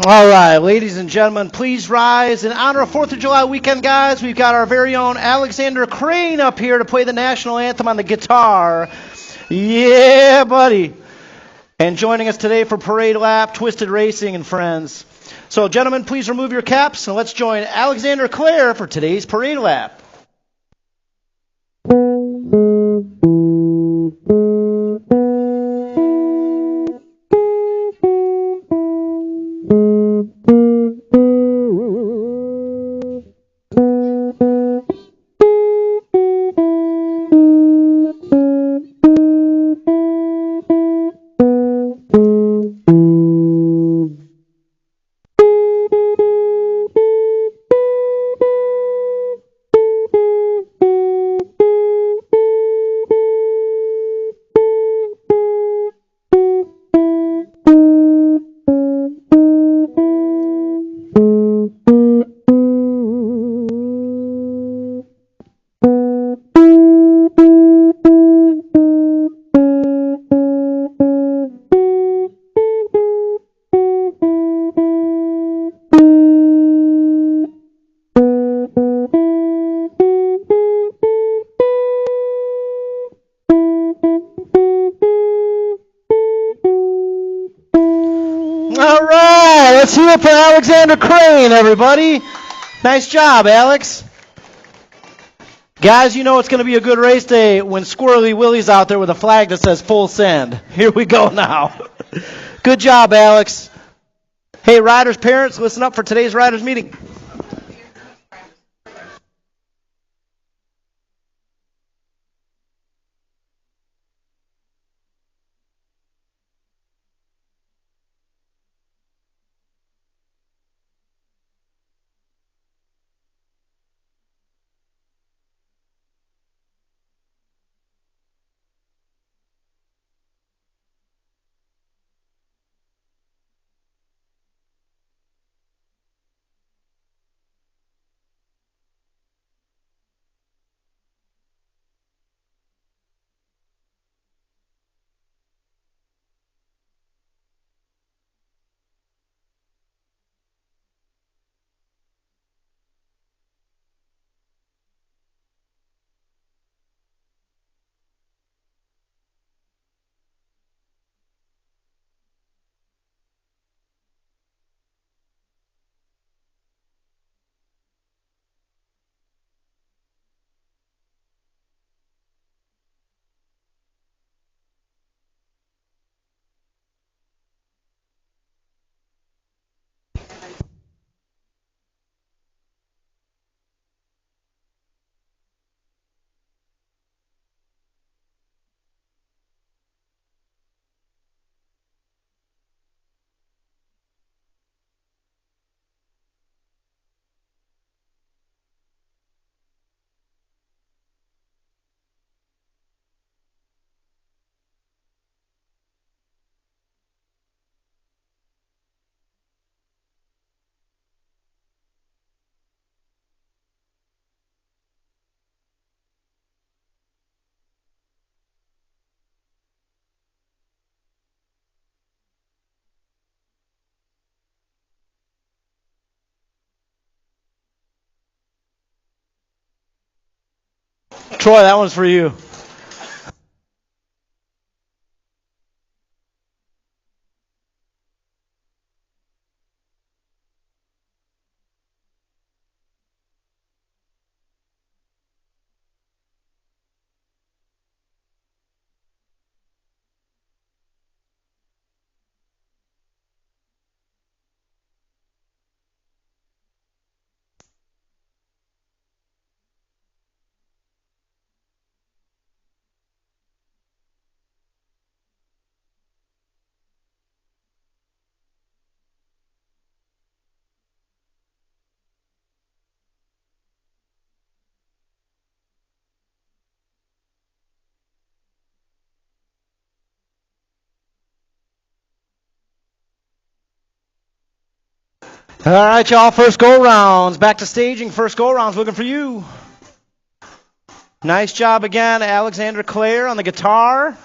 All right, ladies and gentlemen, please rise. In honor of 4th of July weekend, guys, we've got our very own Alexander Crane up here to play the national anthem on the guitar. Yeah, buddy. And joining us today for Parade Lap, Twisted Racing and friends. So, gentlemen, please remove your caps and let's join Alexander Clare for today's Parade Lap. All right, let's hear it for Alexander Crane, everybody. Nice job, Alex. Guys, you know it's going to be a good race day when Squirrely Willie's out there with a flag that says full send. Here we go now. Good job, Alex. Hey, riders' parents, listen up for today's riders' meeting. Troy, that one's for you. All right, y'all, first go-rounds. Back to staging. First go-rounds looking for you. Nice job again, Alexander Clare on the guitar.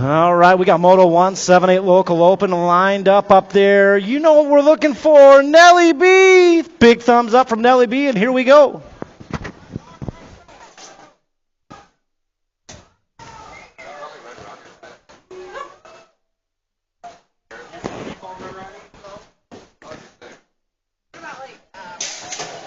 All right, we got Moto 1, 7-8 local open lined up there. You know what we're looking for, Nelly B. Big thumbs up from Nelly B, and here we go.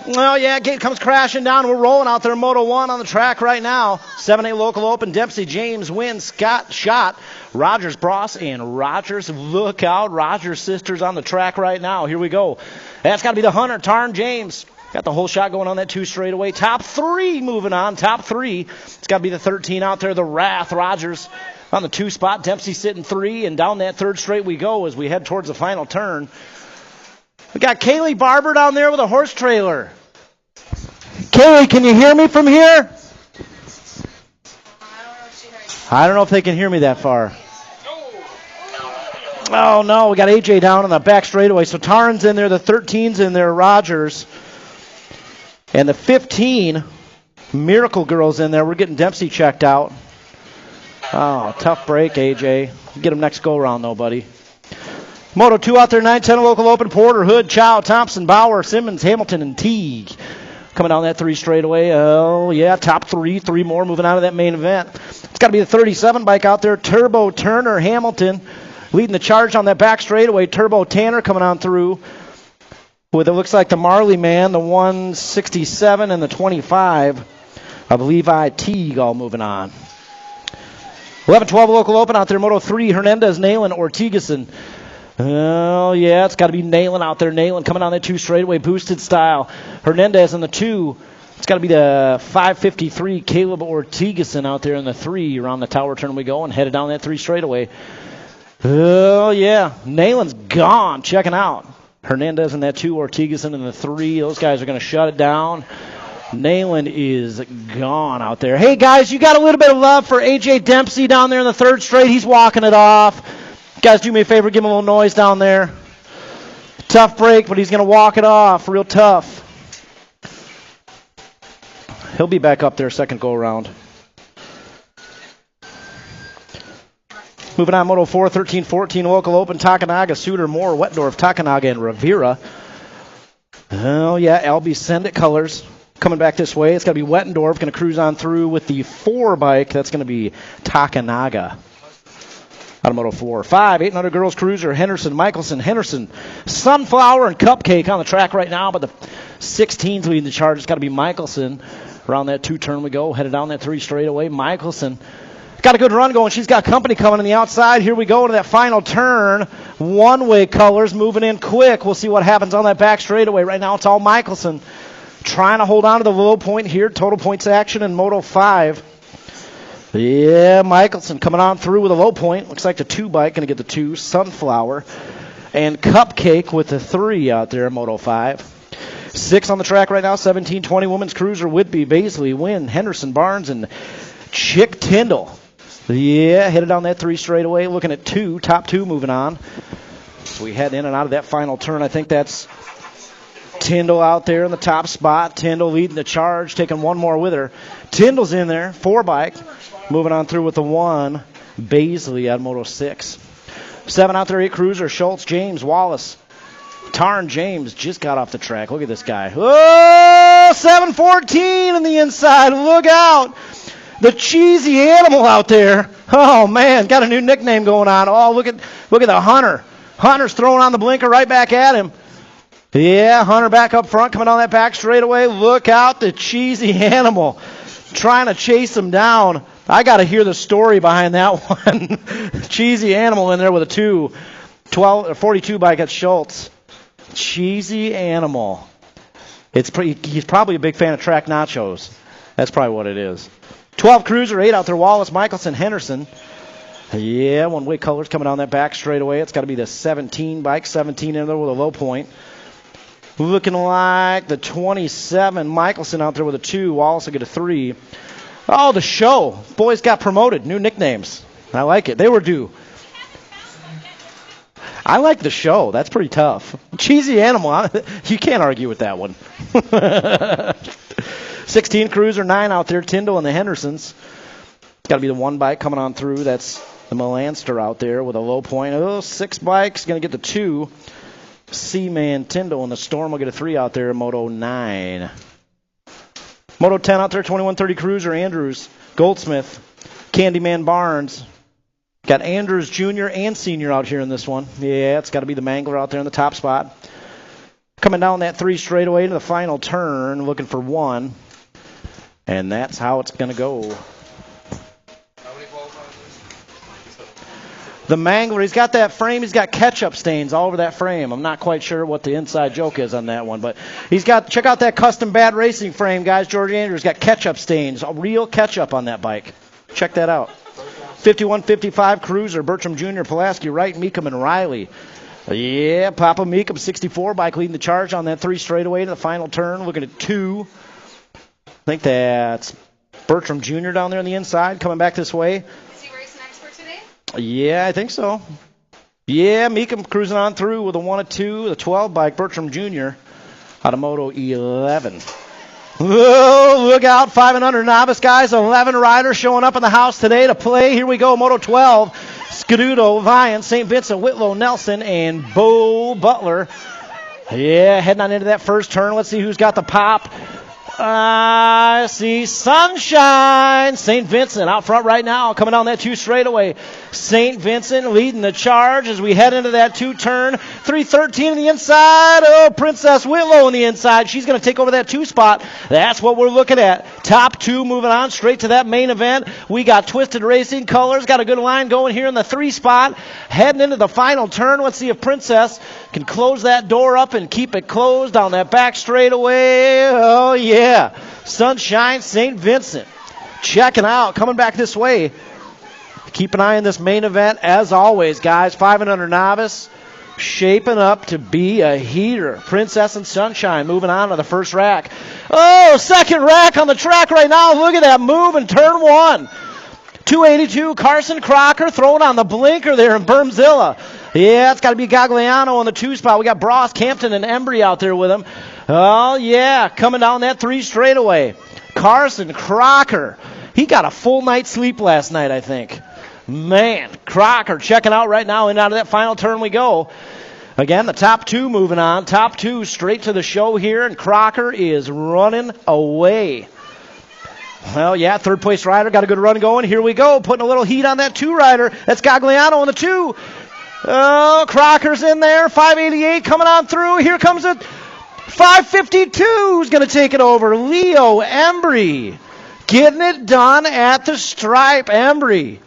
Well, yeah, gate comes crashing down. We're rolling out there, Moto 1 on the track right now. 7-8 local open. Dempsey, James, Wynn, Scott, Schott, Rogers, Bross, and Rogers. Look out. Rogers sisters on the track right now. Here we go. That's got to be the Hunter, Tarn, James. Got the whole shot going on that 2 straightaway. Top 3 moving on. Top 3. It's got to be the 13 out there, the Wrath. Rogers on the 2 spot. Dempsey sitting 3, and down that 3rd straight we go as we head towards the final turn. We got Kaylee Barber down there with a horse trailer. Kaylee, can you hear me from here? I don't know if they can hear me that far. Oh, no, we got AJ down on the back straightaway. So Tarn's in there, the 13's in there, Rogers. And the 15, Miracle Girl's in there. We're getting Dempsey checked out. Oh, tough break, AJ. Get him next go-round, though, buddy. Moto 2 out there, 9-10 local open. Porter, Hood, Chow, Thompson, Bauer, Simmons, Hamilton, and Teague. Coming down that 3 straightaway. Oh, yeah, top 3. 3 more moving out of that main event. It's got to be the 37 bike out there. Turbo, Turner, Hamilton. Leading the charge on that back straightaway. Turbo, Tanner coming on through. With it looks like the Marley man, the 167 and the 25 of Levi Teague all moving on. 11-12 local open out there. Moto 3, Hernandez, Nayland, Ortigason. Oh, yeah, it's got to be Nayland out there. Nayland coming on that 2 straightaway, boosted style. Hernandez in the 2. It's got to be the 553 Caleb Ortigason out there in the 3. Around the tower turn we go and headed down that 3 straightaway. Oh, yeah, Nayland's gone. Checking out. Hernandez in that 2, Ortigason in the 3. Those guys are going to shut it down. Nayland is gone out there. Hey, guys, you got a little bit of love for A.J. Dempsey down there in the 3rd straight. He's walking it off. Guys, do me a favor, give him a little noise down there. Tough break, but he's going to walk it off real tough. He'll be back up there second go-around. Moving on, Moto 4, 13-14 local open. Takanaga, Suter, Moore, Wetdorf, Takanaga, and Rivera. Oh, yeah, Albie Send It colors. Coming back this way, it's going to be Wettendorf, going to cruise on through with the 4 bike. That's going to be Takanaga. Out of Moto 4. 5, 800 girls cruiser, Henderson, Michelson, Henderson, Sunflower, and Cupcake on the track right now, but the 16's leading the charge. It's got to be Michelson. Around that 2 turn we go, headed down that 3 straightaway. Michelson got a good run going. She's got company coming on the outside. Here we go to that final turn. One-way colors moving in quick. We'll see what happens on that back straightaway. Right now it's all Michelson trying to hold on to the low point here. Total points action in Moto 5. Yeah, Michelson coming on through with a low point. Looks like the 2 bike going to get the 2. Sunflower and Cupcake with the 3 out there in Moto 5. 6 on the track right now. 17-20 women's cruiser. Whitby, Baisley, Wynn, Henderson, Barnes, and Chick Tyndall. Yeah, headed down that 3 straightaway. Looking at 2. Top 2 moving on. So we head in and out of that final turn. I think that's Tyndall out there in the top spot. Tyndall leading the charge, taking 1 more with her. Tyndall's in there, 4 bike. Moving on through with the 1. Baisley at Moto 6. 7 out there, 8 cruiser. Schultz, James, Wallace. Tarn, James just got off the track. Look at this guy. Oh, 714 on the inside. Look out. The cheesy animal out there. Oh, man, got a new nickname going on. Oh, look at the Hunter. Hunter's throwing on the blinker right back at him. Yeah, Hunter back up front, coming on that back straightaway. Look out, the cheesy animal. Trying to chase him down. I got to hear the story behind that one. Cheesy animal in there with a 42 bike at Schultz. Cheesy animal. He's probably a big fan of track nachos. That's probably what it is. 12 cruiser, 8 out there. Wallace, Michelson, Henderson. Yeah, one-way colors coming on that back straightaway. It's got to be the 17 bike. 17 in there with a low point. Looking like the 27. Michelson out there with a 2. Wallace will get a 3. Oh, the show. Boys got promoted. New nicknames. I like it. They were due. I like the show. That's pretty tough. Cheesy animal. You can't argue with that one. 16 cruiser, 9 out there. Tyndall and the Hendersons. It's got to be the 1 bike coming on through. That's The Melanster out there with a low point. Oh, 6 bikes. Going to get the 2. Seaman Tyndall, and the Storm will get a 3 out there in Moto 9. Moto 10 out there, 2130 Cruiser, Andrews, Goldsmith, Candyman Barnes. Got Andrews Jr. and Senior out here in this one. Yeah, it's got to be the Mangler out there in the top spot. Coming down that 3 straightaway to the final turn, looking for 1. And that's how it's going to go. The Mangler, he's got that frame. He's got ketchup stains all over that frame. I'm not quite sure what the inside joke is on that one, but he's got, check out that custom bad racing frame, guys. George Andrews got ketchup stains, real ketchup on that bike. Check that out. 51-55 Cruiser, Bertram Jr., Pulaski, Wright, Meekum, and Riley. Yeah, Papa Meekum, 64 bike leading the charge on that 3 straightaway to the final turn. Looking at 2. I think that's Bertram Jr. down there on the inside, coming back this way. Yeah, I think so. Yeah, Meekum cruising on through with a 1 of 2, the 12 bike, Bertram Jr. out of Moto 11. Whoa, look out, 5 and under novice, guys. 11 riders showing up in the house today to play. Here we go, Moto 12. Scuduto, Vian, St. Vincent, Whitlow, Nelson, and Bo Butler. Yeah, heading on into that first turn. Let's see who's got the pop. I see Sunshine. St. Vincent out front right now, coming down that 2 straightaway. St. Vincent leading the charge as we head into that 2 turn. 3:13 on the inside. Oh, Princess Whitlow on the inside. She's going to take over that 2 spot. That's what we're looking at. Top 2 moving on straight to that main event. We got Twisted Racing Colors. Got a good line going here in the 3 spot. Heading into the final turn. Let's see if Princess can close that door up and keep it closed on that back straightaway. Oh, yeah. Sunshine, St. Vincent. Checking out, coming back this way. Keep an eye on this main event as always, guys. 5 and under novice. Shaping up to be a heater. Princess and Sunshine moving on to the first rack. Oh, second rack on the track right now. Look at that move in turn 1. 282, Carson Crocker throwing on the blinker there in Bermzilla. Yeah, it's got to be Gagliano on the 2 spot. We got Bross, Campton, and Embry out there with him. Oh, yeah, coming down that 3 straightaway. Carson Crocker. He got a full night's sleep last night, I think. Man, Crocker checking out right now, and out of that final turn we go. Again, the top 2 moving on. Top 2 straight to the show here, and Crocker is running away. Well, yeah, third place rider, got a good run going. Here we go, putting a little heat on that 2 rider. That's Gagliano on the 2. Oh, Crocker's in there. 588 coming on through. Here comes it. 552 who's going to take it over. Leo Embry getting it done at the stripe. Embry.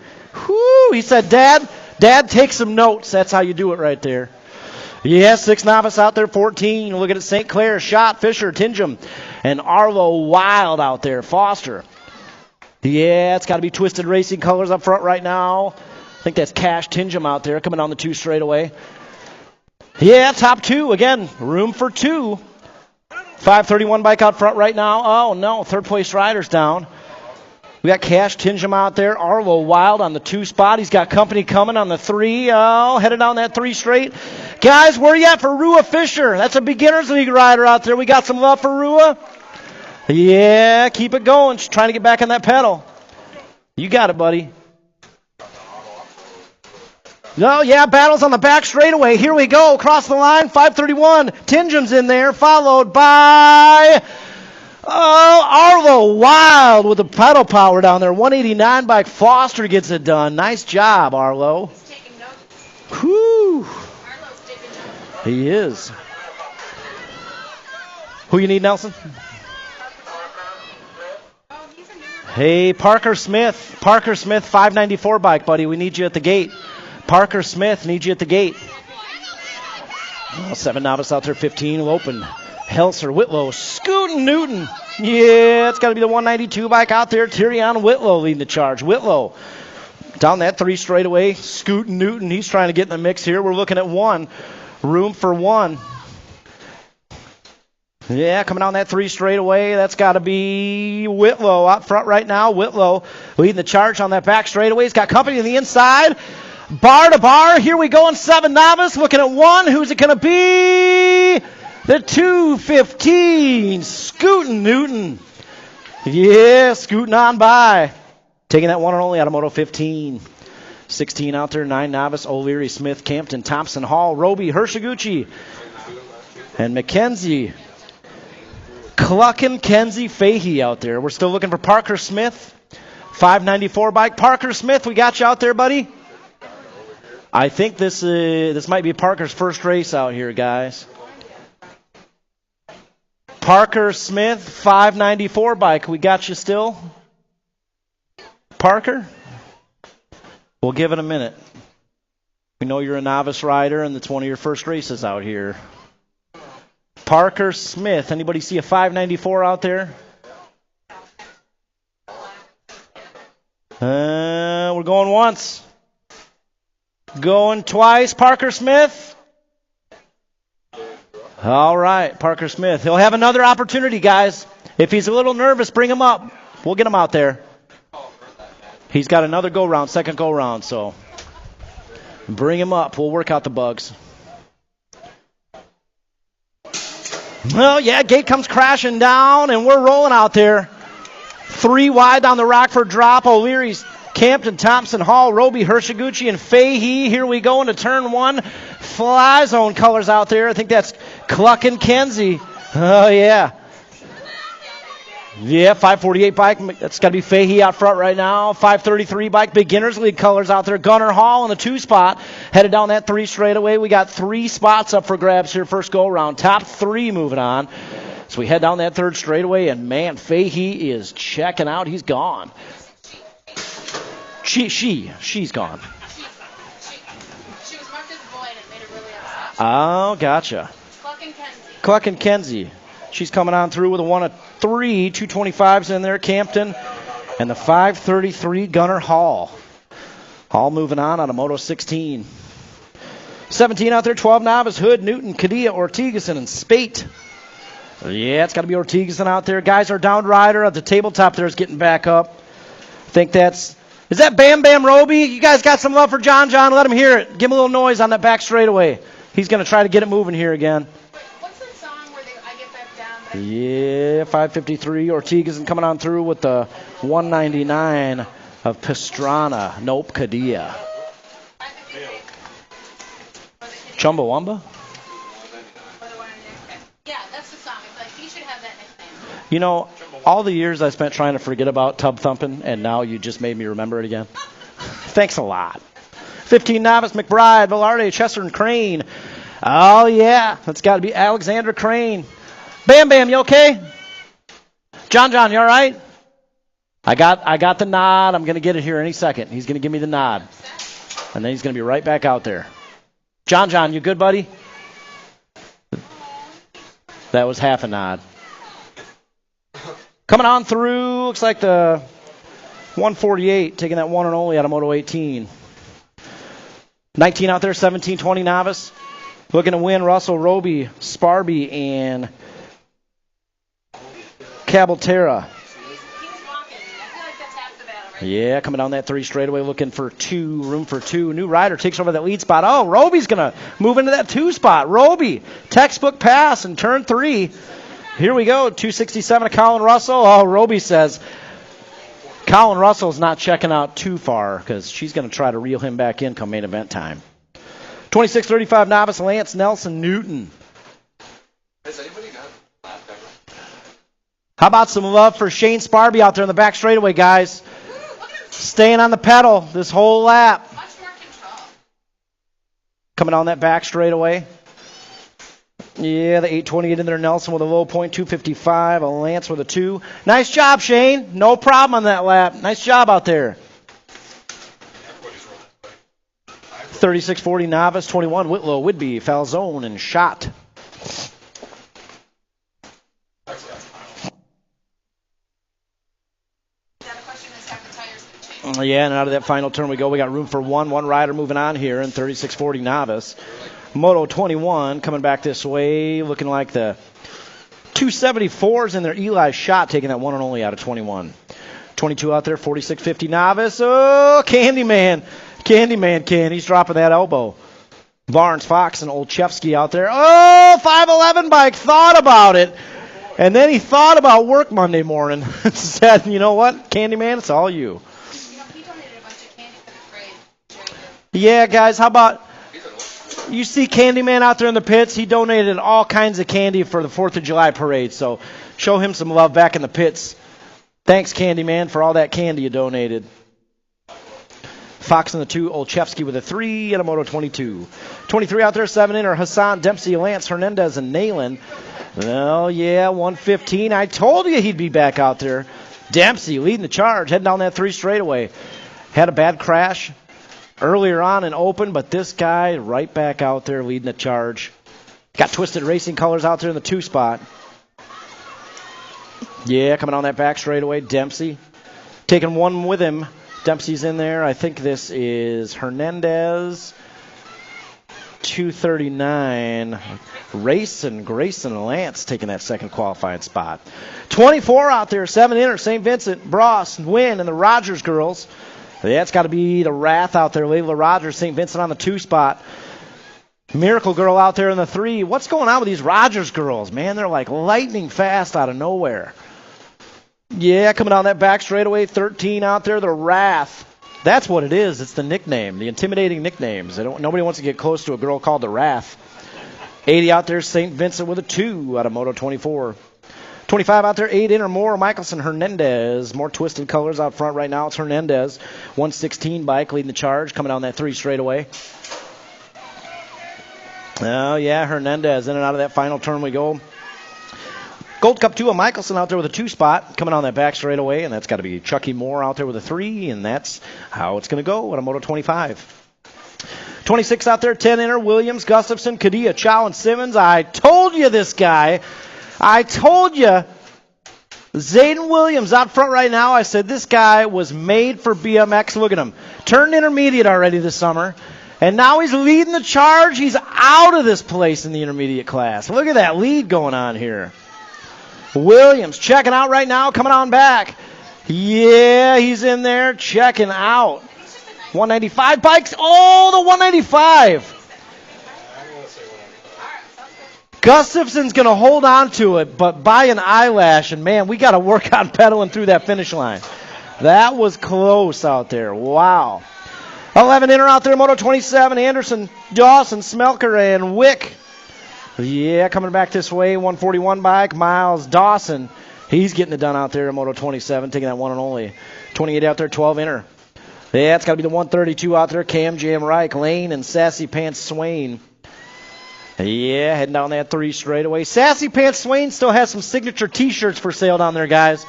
Whoo, he said, Dad, take some notes. That's how you do it right there. Yeah, 6 novice out there, 14. Look at it, St. Clair, Schott, Fisher, Tingham, and Arlo Wild out there. Foster. Yeah, it's got to be Twisted Racing Colors up front right now. I think that's Cash Tingham out there coming on the 2 straightaway. Yeah, top 2. Again, room for 2. 531 bike out front right now. Oh, no, third place rider's down. We got Cash Tingham out there. Arlo Wild on the 2 spot. He's got company coming on the 3. Oh, headed down that 3 straight. Guys, where you at for Rua Fisher? That's a beginner's league rider out there. We got some love for Rua. Yeah, keep it going. She's trying to get back on that pedal. You got it, buddy. No, yeah, battles on the back straightaway. Here we go. Across the line, 531. Tingham's in there, followed by Arlo Wild with the pedal power down there. 189 bike. Foster gets it done. Nice job, Arlo. He's taking notes. Whew. Arlo's taking notes. He is. Who you need, Nelson? Hey, Parker Smith. Parker Smith, 594 bike, buddy. We need you at the gate. Parker Smith needs you at the gate. 7 novice out there, 15. Lopen, Helser, Whitlow, Scootin' Newton. Yeah, it's got to be the 192 bike out there. Tyrion Whitlow leading the charge. Whitlow down that 3 straightaway. Scootin' Newton, he's trying to get in the mix here. We're looking at 1. Room for 1. Yeah, coming down that 3 straightaway. That's got to be Whitlow out front right now. Whitlow leading the charge on that back straightaway. He's got company on the inside. Bar to bar. Here we go in 7 novice. Looking at 1. Who's it going to be? The 215. Scootin' Newton. Yeah, scooting on by. Taking that 1 and only out of Moto 15. 16 out there, 9 novice, O'Leary, Smith, Campton, Thompson, Hall, Roby, Hirshiguchi, and Mackenzie. Cluckin' Kenzie Fahey out there. We're still looking for Parker Smith. 594 bike. Parker Smith, we got you out there, buddy. I think this might be Parker's first race out here, guys. Parker Smith, 594 bike. We got you still? Parker? We'll give it a minute. We know you're a novice rider, and it's one of your first races out here. Parker Smith. Anybody see a 594 out there? We're going once. Going twice. Parker Smith. All right, Parker Smith. He'll have another opportunity, guys. If he's a little nervous, bring him up. We'll get him out there. He's got another go-round, second go-round, so bring him up. We'll work out the bugs. Well, yeah, gate comes crashing down, and we're rolling out there. 3 wide down the Rockford drop. O'Leary's, Campton, Thompson, Hall, Roby, Hirshiguchi, and Fahey. Here we go into turn 1. Fly zone colors out there. I think that's Cluckin' Kenzie. Oh, yeah. Yeah, 548 bike. That's got to be Fahey out front right now. 533 bike. Beginners League colors out there. Gunner Hall in the 2 spot. Headed down that 3 straightaway. We got 3 spots up for grabs here first go around. Top 3 moving on. So we head down that 3rd straightaway, and man, Fahey is checking out. He's gone. She's gone. She was marked as a boy, and it made her really upset. Oh, gotcha. Cluckin' Kenzie. She's coming on through with a 1 of 3, 225s in there, Campton, and the 533 Gunner Hall. Hall moving on a Moto 16. 17 out there, 12 novice, Hood, Newton, Cadilla, Ortigason, and Spate. Yeah, it's got to be Ortigason out there. Guys, our down rider at the tabletop there is getting back up. I think is that Bam Bam Roby? You guys got some love for John? Let him hear it. Give him a little noise on that back straightaway. He's going to try to get it moving here again. What's that song where I get back down? Yeah, 553. Ortigason coming on through with the 199 of Pastrana. Nope, Cadilla. Chumbawamba? Yeah, that's the song. It's like he should have that nickname. You know, all the years I spent trying to forget about tub thumping, and now you just made me remember it again. Thanks a lot. 15 novice, McBride, Velarde, Chester, and Crane. Oh, yeah. That's got to be Alexander Crane. Bam Bam, you okay? John, you all right? I got the nod. I'm going to get it here any second. He's going to give me the nod. And then he's going to be right back out there. John, you good, buddy? That was half a nod. Coming on through, looks like the 148, taking that one and only out of Moto 18. 19 out there, 17, 20 novice. Looking to win, Russell, Roby, Sparby, and Cabalterra. Yeah, coming down that 3 straightaway, looking for 2, room for 2. New rider takes over that lead spot. Oh, Roby's going to move into that 2 spot. Roby, textbook pass in turn 3. Here we go, 267 to Colin Russell. Oh, Roby says Colin Russell's not checking out too far because she's going to try to reel him back in come main event time. 26-35 novice, Lance Nelson Newton. Has anybody got lap cover? How about some love for Shane Sparby out there in the back straightaway, guys? Staying on the pedal this whole lap. Much more control. Coming on that back straightaway. Yeah, the 828 in there. Nelson with a low point, 255. A Lance with a 2. Nice job, Shane. No problem on that lap. Nice job out there. 36-40 novice, 21 Whitlow, Whidbey, Falzone, and Schott. Yeah, and out of that final turn we go. We got room for one rider moving on here in 36-40 novice. Moto 21 coming back this way, looking like the 274s in there. Eli Schott taking that one and only out of 21. 22 out there, 46-50 novice. Oh, Candyman Ken. He's dropping that elbow. Barnes, Fox, and Olszewski out there. Oh, 511 bike. Thought about it. And then he thought about work Monday morning. Said, you know what, Candyman, it's all you. He donated a bunch of candy for the parade. Yeah, guys, how about you see Candyman out there in the pits? He donated all kinds of candy for the 4th of July parade, so show him some love back in the pits. Thanks, Candyman, for all that candy you donated. Fox in the 2, Olszewski with a 3 and a Moto 22. 23 out there, 7 in, are Hassan, Dempsey, Lance, Hernandez, and Nayland. Well, yeah, 115. I told you he'd be back out there. Dempsey leading the charge, heading down that 3 straightaway. Had a bad crash earlier on in open, but this guy right back out there leading the charge. Got Twisted Racing colors out there in the 2 spot. Yeah, coming on that back straightaway, Dempsey. Taking one with him. Dempsey's in there. I think this is Hernandez. 239. Grayson and Lance taking that second qualifying spot. 24 out there, 7 inner, St. Vincent, Bross, Wynn, and the Rogers girls. That's got to be the Wrath out there. Layla Rogers, St. Vincent on the 2 spot. Miracle Girl out there in the 3. What's going on with these Rogers girls, man? They're like lightning fast out of nowhere. Yeah, coming down that back straightaway, 13 out there, the Wrath. That's what it is. It's the nickname, the intimidating nicknames. Nobody wants to get close to a girl called the Wrath. 80 out there, St. Vincent with a 2 out of Moto 24. 25 out there, 8 in or more, Michelson, Hernandez. More twisted colors out front right now. It's Hernandez. 116 bike leading the charge, coming down that 3 straightaway. Oh, yeah, Hernandez in and out of that final turn we go. Gold Cup 2 of Michelson out there with a 2 spot, coming on that back straightaway, and that's got to be Chucky Moore out there with a 3, and that's how it's going to go at a Moto 25. 26 out there, 10 inner, Williams, Gustafson, Cadilla, Chow, and Simmons. I told you this guy. I told you. Zayden Williams out front right now. I said this guy was made for BMX. Look at him. Turned intermediate already this summer. And now he's leading the charge. He's out of this place in the intermediate class. Look at that lead going on here. Williams checking out right now, coming on back. Yeah, he's in there checking out. 195 bikes. Oh, the 195. Gustafson's going to hold on to it, but by an eyelash. And, man, we got to work on pedaling through that finish line. That was close out there. Wow. 11 inner out there, Moto 27, Anderson, Dawson, Smelker, and Wick. Yeah, coming back this way, 141 bike, Miles Dawson. He's getting it done out there in Moto 27, taking that one and only. 28 out there, 12 inner. Yeah, it's got to be the 132 out there, Cam Jam Reich, Lane, and Sassy Pants Swain. Yeah, heading down that 3 straightaway. Sassy Pants Swain still has some signature T-shirts for sale down there, guys.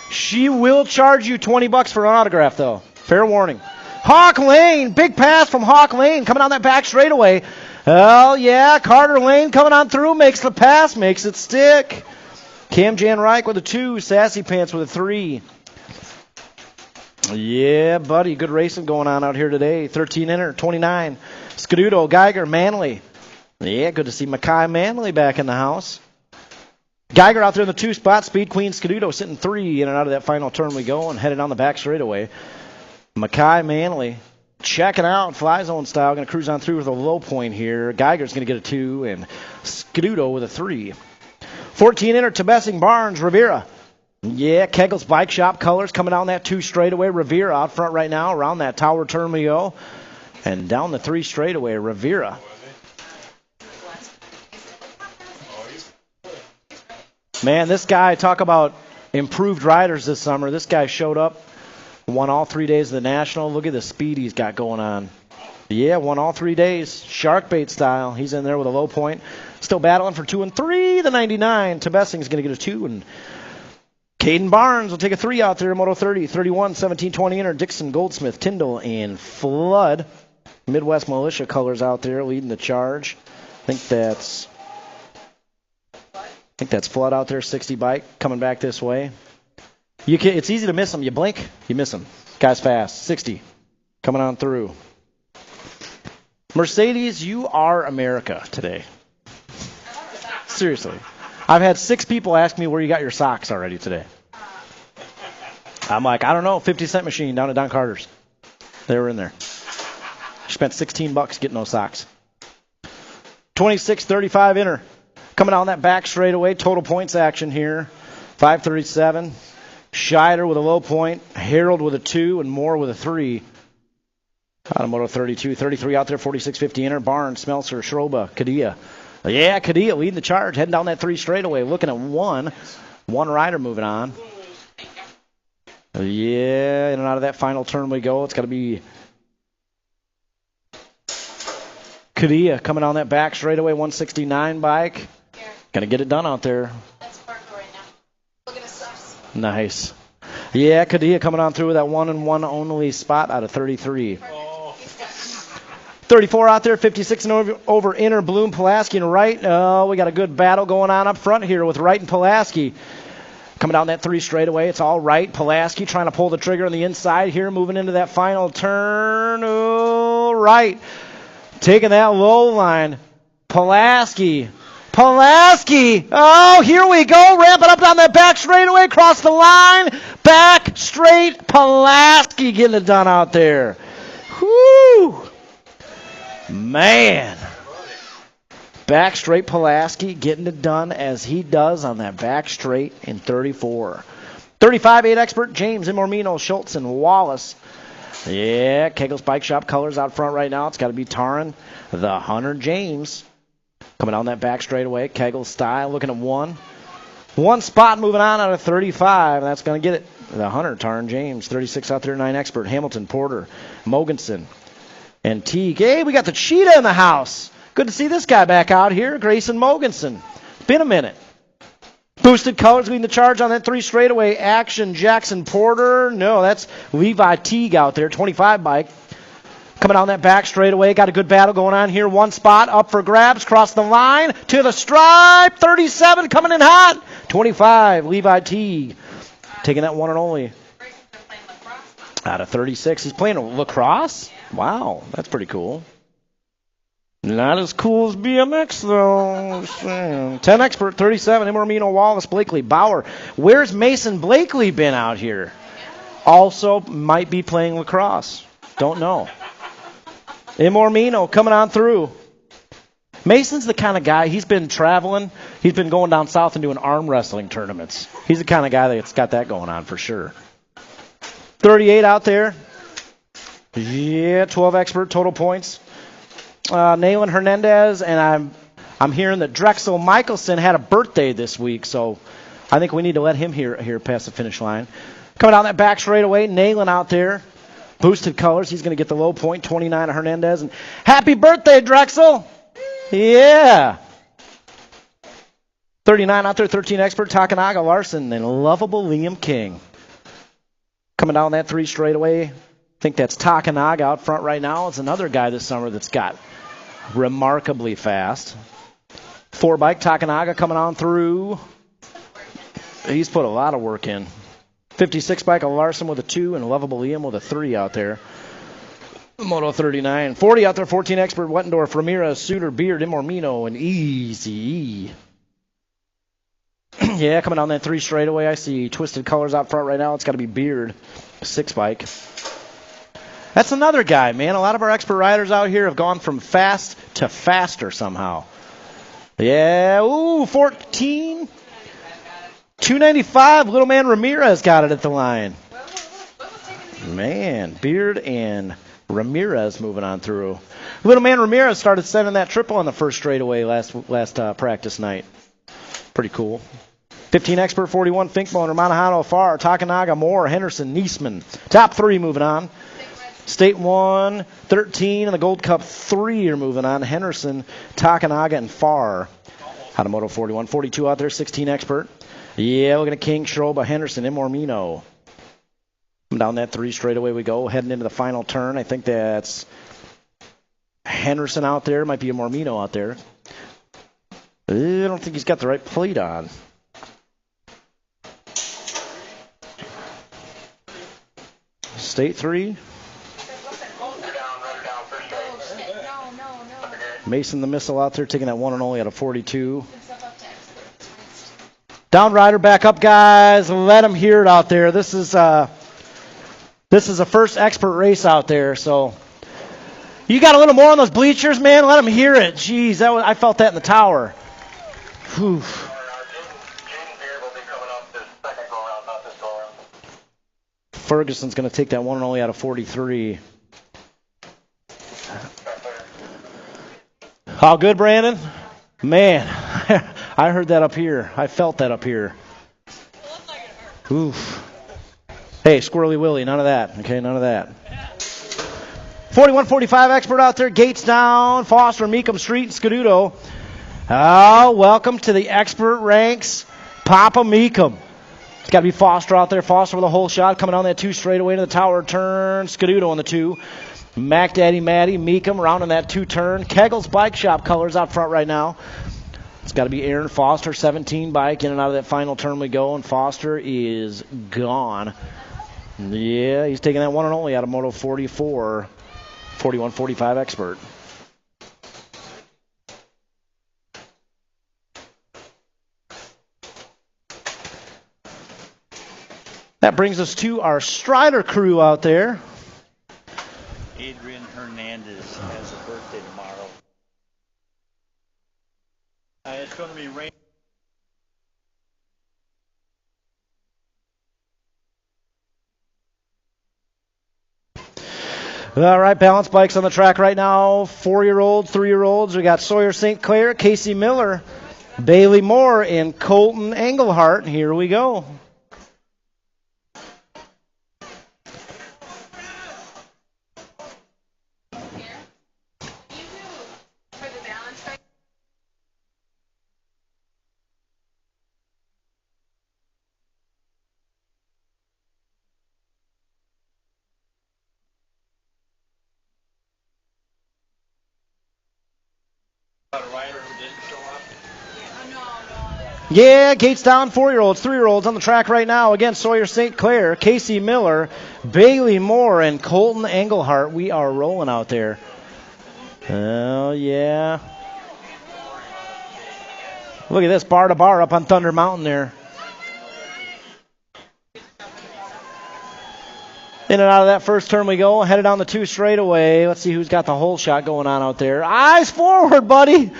She will charge you $20 for an autograph, though. Fair warning. Hawk Lane, big pass from Hawk Lane, coming on that back straightaway. Oh, yeah, Carter Lane coming on through, makes the pass, makes it stick. Cam Jan Reich with a 2, Sassy Pants with a 3. Yeah, buddy, good racing going on out here today. 13 inner, 29. Scuduto, Geiger, Manley. Yeah, good to see Mackay Manley back in the house. Geiger out there in the 2 spot, Speed Queen Scuduto sitting 3 in and out of that final turn we go and headed on the back straightaway. Mackay Manley checking out, fly zone style, going to cruise on through with a low point here. Geiger's going to get a 2 and Scuduto with a 3. 14 inner, Tebessing Barnes, Rivera. Yeah, Kegel's Bike Shop colors coming down that 2 straightaway. Rivera out front right now, around that tower turn we go. And down the 3 straightaway, Rivera. Man, this guy, talk about improved riders this summer. This guy showed up, won all 3 days of the National. Look at the speed he's got going on. Yeah, won all 3 days. Shark bait style. He's in there with a low point. Still battling for 2 and 3. The 99. Tebessing's going to get a 2. And Caden Barnes will take a 3 out there. Moto 30, 31, 17, 20 inner. Dixon, Goldsmith, Tyndall, and Flood. Midwest Militia colors out there leading the charge. I think that's Flood out there, 60 bike, coming back this way. It's easy to miss him. You blink, you miss him. Guy's fast, 60, coming on through. Mercedes, you are America today. Seriously. I've had 6 people ask me where you got your socks already today. I'm like, I don't know, 50-cent machine down at Don Carter's. They were in there. Spent $16 getting those socks. 26-35 inner. Coming down that back straightaway, total points action here. 537. Scheider with a low point. Harold with a 2 and Moore with a 3. Automoto 32, 33 out there, 46.50 inner. Barnes, Smeltzer, Schroba, Kadia. Yeah, Kadia leading the charge, heading down that 3 straightaway, looking at one. One rider moving on. Yeah, in and out of that final turn we go. It's got to be Kadia coming on that back straightaway, 169 bike. Going to get it done out there. That's Parker right now. Look at his size. Nice. Yeah, Kadia coming on through with that 1 and 1 only spot out of 33. 34 out there, 56 and over inner. Bloom, Pulaski, and Wright. Oh, we got a good battle going on up front here with Wright and Pulaski. Coming down that 3 straightaway, it's all right. Pulaski trying to pull the trigger on the inside here, moving into that final turn. Oh, right. Taking that low line. Pulaski. Oh, here we go. Ramping up down that back straightaway, across the line. Back straight. Pulaski getting it done out there. Whoo. Man. Back straight Pulaski getting it done as he does on that back straight in 34. 35, 8 expert, James, Imormino, Schultz, and Wallace. Yeah, Kegel's Bike Shop colors out front right now. It's got to be Taran, the Hunter James. Coming down that back straightaway, Kegel style, looking at one. One spot moving on out of 35. That's going to get it. The Hunter, Taran James. 36 out there, 9 expert, Hamilton, Porter, Mogensen, and Teague. Hey, we got the Cheetah in the house. Good to see this guy back out here, Grayson Mogensen. Been a minute. Boosted colors leading the charge on that 3 straightaway. Action, Jackson Porter. No, that's Levi Teague out there, 25 bike. Coming on that back straightaway. Got a good battle going on here. One spot up for grabs. Cross the line to the stripe. 37 coming in hot. 25, Levi Teague. Taking that 1 and only. Out of 36. He's playing lacrosse? Wow, that's pretty cool. Not as cool as BMX, though. 10 expert, 37, Imormino, Wallace, Blakely, Bauer. Where's Mason Blakely been out here? Also might be playing lacrosse. Don't know. Imormino coming on through. Mason's the kind of guy, he's been traveling. He's been going down south and doing arm wrestling tournaments. He's the kind of guy that's got that going on for sure. 38 out there. Yeah, 12 expert, total points. Nayland Hernandez, and I'm hearing that Drexel Michelson had a birthday this week, so I think we need to let him here past the finish line. Coming down that back straightaway, Nayland out there. Boosted colors, he's going to get the low point, 29 of Hernandez. And happy birthday, Drexel! Yeah! 39 out there, 13 expert, Takanaga, Larson, and lovable Liam King. Coming down that 3 straightaway, I think that's Takanaga out front right now. It's another guy this summer that's got remarkably fast. 4 bike, Takanaga coming on through. He's put a lot of work in. 56 bike, a Larson with a 2, and lovable Liam with a 3 out there. Moto 39. 40 out there, 14 expert, Wettendorf, Ramirez, Suter, Beard, Imormino, and Easy. Yeah, coming down that 3 straightaway, I see twisted colors out front right now. It's got to be Beard, 6 bike. That's another guy, man. A lot of our expert riders out here have gone from fast to faster somehow. Yeah, 14. 295, little man Ramirez got it at the line. Man, Beard and Ramirez moving on through. Little man Ramirez started sending that triple on the first straightaway last practice night. Pretty cool. 15 expert, 41 Finkbone, Manahano, Farr, Takanaga, Moore, Henderson, Niesman. Top 3 moving on. State 1, 13, and the Gold Cup 3 are moving on. Henderson, Takanaga, and Farr. Hatamoto 41, 42 out there, 16 expert. Yeah, looking at King, Schroba, Henderson, Imormino. Down that 3 straightaway we go, heading into the final turn. I think that's Henderson out there. Might be Imormino out there. I don't think he's got the right plate on. State 3. Mason the Missile out there taking that 1 and only out of 42. Down rider back up, guys. Let them hear it out there. This is a first expert race out there, so you got a little more on those bleachers, man. Let them hear it. Jeez, I felt that in the tower. Whew. Ferguson's going to take that 1 and only out of 43. All good, Brandon? Man, I heard that up here. I felt that up here. Oof. Hey, Squirrely Willie, none of that. Okay, none of that. 41-45 expert out there. Gates down. Foster, Meekum Street, Scaduto. Oh, welcome to the expert ranks. Papa Meekum. It's got to be Foster out there. Foster with a hole shot coming on that 2 straightaway to the tower turn. Scaduto on the 2. Mac Daddy Matty, Meekum rounding that 2 turn. Kegel's Bike Shop colors out front right now. It's got to be Aaron Foster, 17 bike. In and out of that final turn we go, and Foster is gone. Yeah, he's taking that one and only out of Moto 44. 41-45 expert. That brings us to our Strider crew out there. Adrian Hernandez has a birthday tomorrow. It's going to be rain. All right, balance bikes on the track right now. 4-year-olds, 3-year-olds. We got Sawyer St. Clair, Casey Miller, Bailey Moore, and Colton Engelhart. Here we go. Yeah, gates down, 4-year-olds, 3-year-olds on the track right now. Again, Sawyer St. Clair, Casey Miller, Bailey Moore, and Colton Engelhart. We are rolling out there. Oh, yeah. Look at this, bar to bar up on Thunder Mountain there. In and out of that first turn we go. Headed down the 2 straightaway. Let's see who's got the hole shot going on out there. Eyes forward, buddy.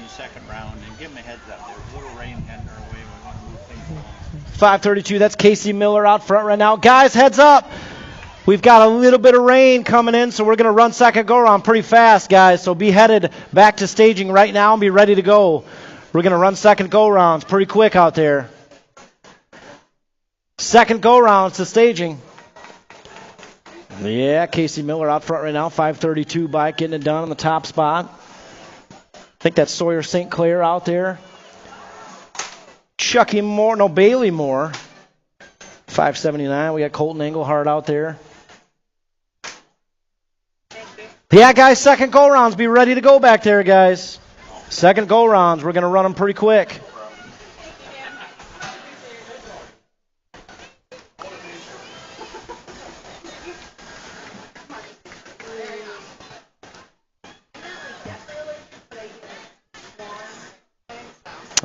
Second round and give him a heads up. There's a little rain heading our way. We want to move things along. 5:32. That's Casey Miller out front right now. Guys, heads up. We've got a little bit of rain coming in, so we're going to run second go-around pretty fast, guys. So be headed back to staging right now and be ready to go. We're going to run second go-rounds pretty quick out there. Second go-rounds to staging. Yeah, Casey Miller out front right now. 5:32 bike getting it done on the top spot. I think that's Sawyer St. Clair out there. Bailey Moore. 5:79. We got Colton Engelhart out there. Yeah, guys, second go-rounds. Be ready to go back there, guys. Second go-rounds. We're going to run them pretty quick.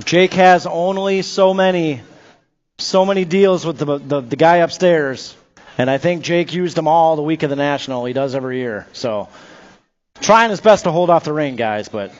Jake has only so many deals with the guy upstairs, and I think Jake used them all the week of the National. He does every year. So trying his best to hold off the rain, guys, but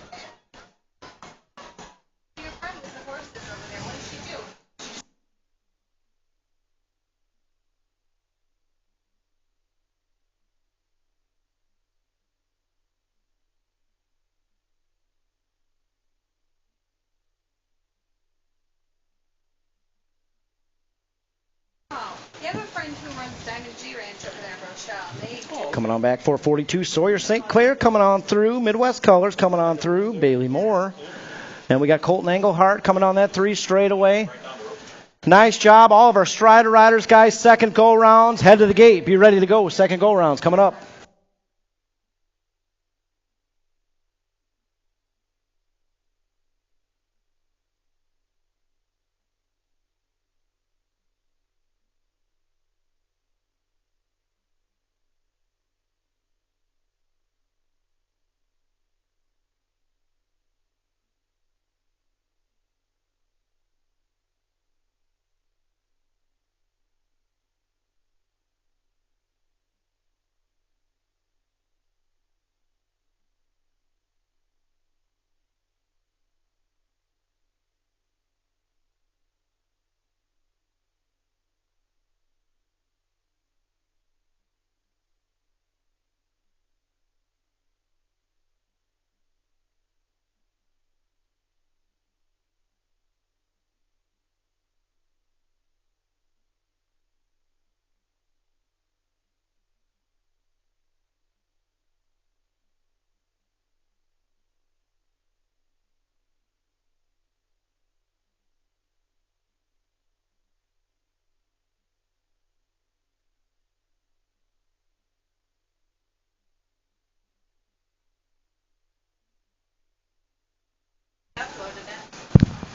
coming on back, 442. Sawyer St. Clair coming on through. Midwest Colors coming on through. Bailey Moore. And we got Colton Engelhart coming on that 3 straightaway. Nice job. All of our Strider riders, guys. Second go-rounds. Head to the gate. Be ready to go. Second go-rounds coming up.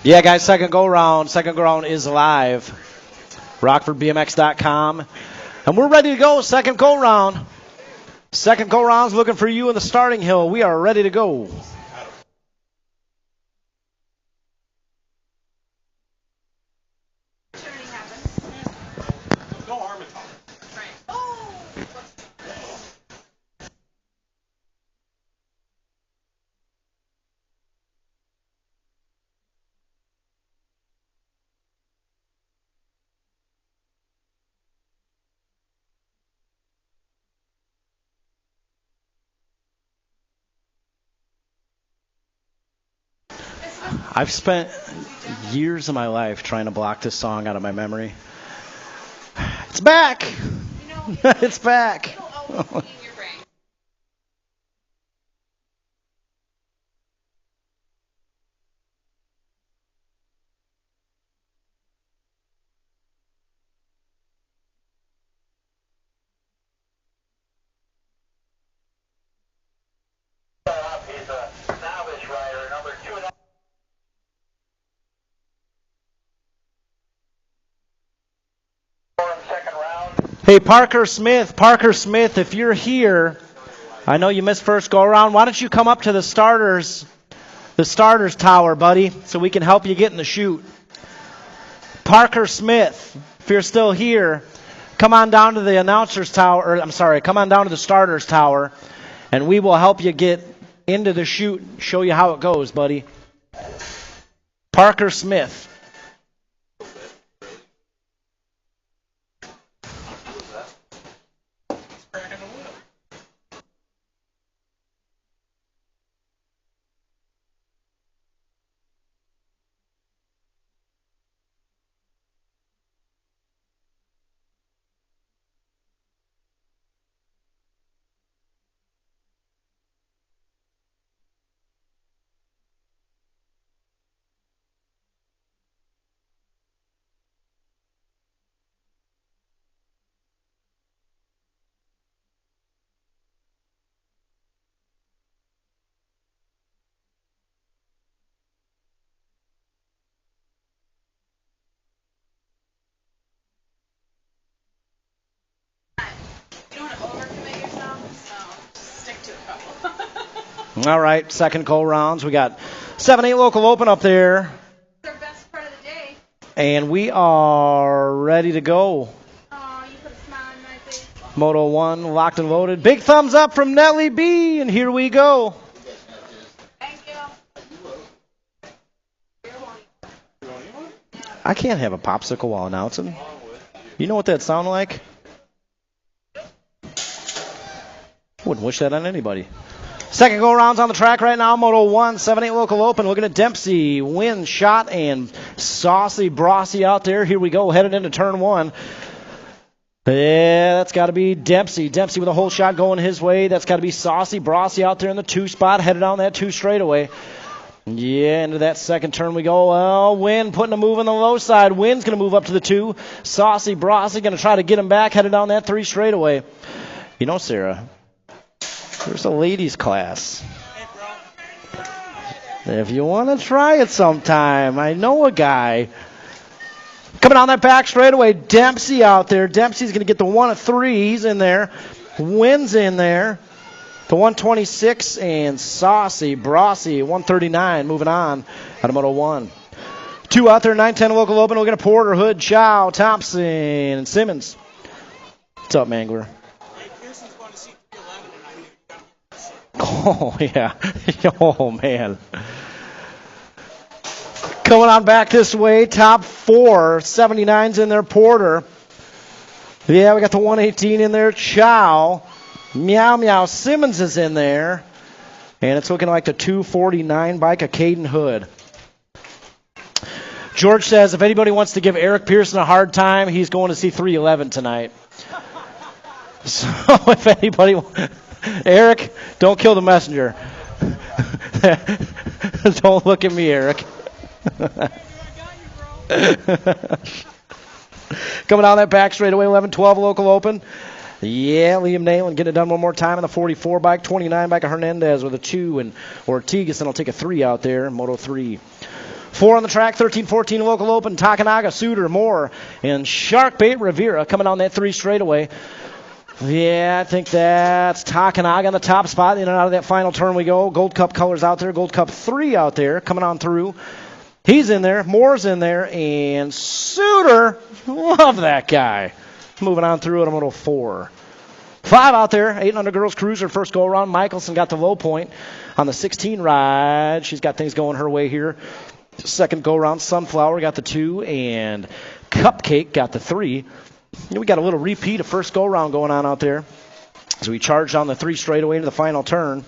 Yeah, guys, second go round. Second go round is live. RockfordBMX.com. And we're ready to go. Second go round. Second go round's looking for you in the starting hill. We are ready to go. No harm in talking. I've spent years of my life trying to block this song out of my memory. It's back. It's back. It'll always be in your brain. He's a novice rider, number 2. Second round. Hey, Parker Smith, if you're here, I know you missed first go around. Why don't you come up to the starters tower, buddy, so we can help you get in the chute. Parker Smith, if you're still here, come on down to the announcers tower, come on down to the starters tower, and we will help you get into the chute and show you how it goes, buddy. Parker Smith. You don't want to overcommit yourself, so just stick to a couple. All right, second go rounds. We got 7-8 local open up there, It's our best part of the day. and we are ready to go. Oh, you put a smile on my face. Moto 1 locked and loaded. Big thumbs up from Nellie B, and here we go. Thank you. I can't have a popsicle while announcing. You know what that sound like? Wouldn't wish that on anybody. Second go rounds on the track right now. Moto 1, 7-8 local open. Looking at Dempsey, Win, Shot, and Saucy Brossy out there. Here we go, headed into turn 1. Yeah, that's got to be Dempsey. Dempsey with a whole shot going his way. That's got to be Saucy Brossy out there in the 2 spot, headed on that 2 straightaway. Yeah, into that second turn we go. Well, Win putting a move on the low side. Win's going to move up to the 2. Saucy Brossy going to try to get him back, headed on that 3 straightaway. You know, Sarah, there's a ladies class. If you want to try it sometime, I know a guy. Coming on that back straightaway, Dempsey out there. Dempsey's going to get the 1 of 3. He's in there. Win's in there. The 126 and Saucy Brossy, 139. Moving on out of Moto 1. 2 out there, 9-10 local open. We're going to Porter, Hood, Chow, Thompson, and Simmons. What's up, Mangler? Oh, yeah. Oh, man. Coming on back this way, top 4. 79's in there, Porter. Yeah, we got the 118 in there, Chow. Meow Meow Simmons is in there. And it's looking like the 249 bike of Caden Hood. George says if anybody wants to give Eric Pearson a hard time, he's going to see 311 tonight. So if anybody... Eric, don't kill the messenger. Don't look at me, Eric. Coming down that back straightaway, 11-12 local open. Yeah, Liam Nalen getting it done one more time on the 44 bike, 29 bike of Hernandez with a 2, and Ortigas will take a 3 out there, Moto 3. 4 on the track, 13-14 local open. Takanaga, Suter, Moore, and Sharkbait Rivera coming on that 3 straightaway. Yeah, I think that's Takanaga on the top spot. In and out of that final turn we go. Gold Cup colors out there. Gold Cup 3 out there coming on through. He's in there. Moore's in there. And Suter, love that guy. Moving on through at a Moto 4. 5 out there. 800 girls cruiser first go around. Michelson got the low point on the 16 ride. She's got things going her way here. Second go around. Sunflower got the 2. And Cupcake got the 3. We got a little repeat of first go-around going on out there. So we charged on the 3 straightaway into the final turn.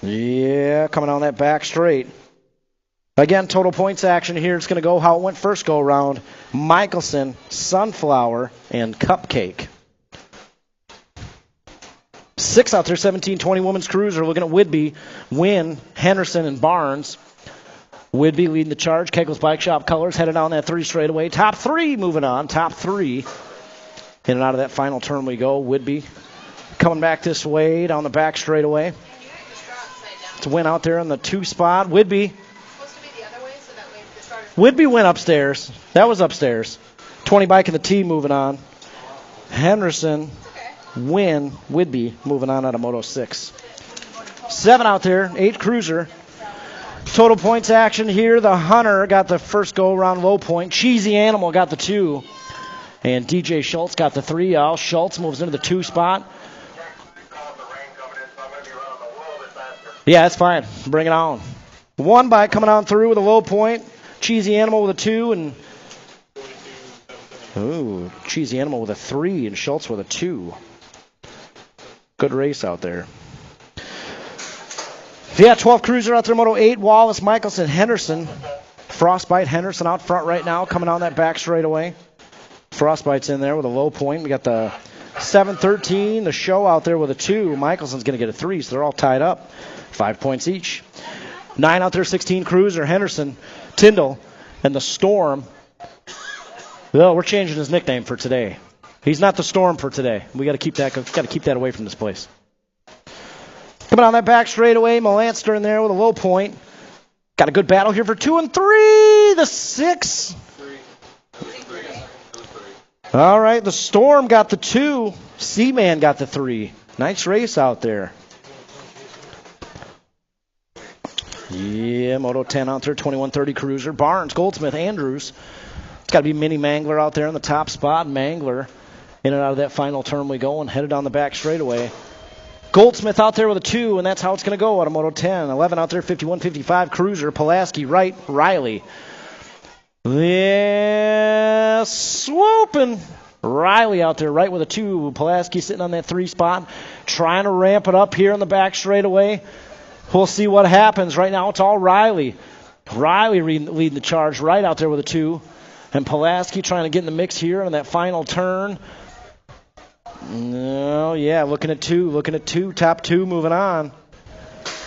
Yeah, coming on that back straight. Again, total points action here. It's going to go how it went first go-around. Michelson, Sunflower, and Cupcake. 6 out there, 17-20 women's cruiser. Looking at Whidbey, Wynn, Henderson, and Barnes. Whidbey leading the charge. Kegel's Bike Shop colors headed on that 3 straightaway. Top 3 moving on. Top 3. In and out of that final turn we go. Whidbey coming back this way down the back straightaway. It's Wynn out there in the 2 spot. Whidbey. Whidbey went upstairs. That was upstairs. 20 bike in the T moving on. Henderson, Wynn, Whidbey moving on out of Moto 6. 7 out there. 8 cruiser. Total points action here. The Hunter got the first go-around low point. Cheesy Animal got the 2. And DJ Schultz got the 3. Al Schultz moves into the 2 spot. Yeah, that's fine. Bring it on. 1 bike coming on through with a low point. Cheesy Animal with a 2. And ooh, Cheesy Animal with a 3 and Schultz with a 2. Good race out there. Yeah, 12 cruiser out there, Moto 8, Wallace, Michelson, Henderson. Frostbite, Henderson out front right now, coming on that back straightaway. Frostbite's in there with a low point. We got the 7-13, the show out there with a 2. Michelson's going to get a 3, so they're all tied up. 5 points each. 9 out there, 16 cruiser, Henderson, Tyndall, and the Storm. Well, we're changing his nickname for today. He's not the Storm for today. We got to keep that away from this place. Coming on that back straightaway, Melanster in there with a low point. Got a good battle here for 2 and 3. The 6. All right, the Storm got the 2. Seaman got the 3. Nice race out there. Yeah, Moto 10 out there, 21-30 cruiser. Barnes, Goldsmith, Andrews. It's got to be Mini Mangler out there in the top spot. Mangler in and out of that final turn we go and headed on the back straightaway. Goldsmith out there with a 2, and that's how it's going to go out of Moto 10. 11 out there, 51-55 cruiser. Pulaski, right, Riley. Yeah, swooping. Riley out there right with a 2. Pulaski sitting on that 3 spot, trying to ramp it up here on the back straightaway. We'll see what happens. Right now it's all Riley. Riley leading the charge right out there with a 2. And Pulaski trying to get in the mix here on that final turn. No, yeah, looking at 2, top 2 moving on.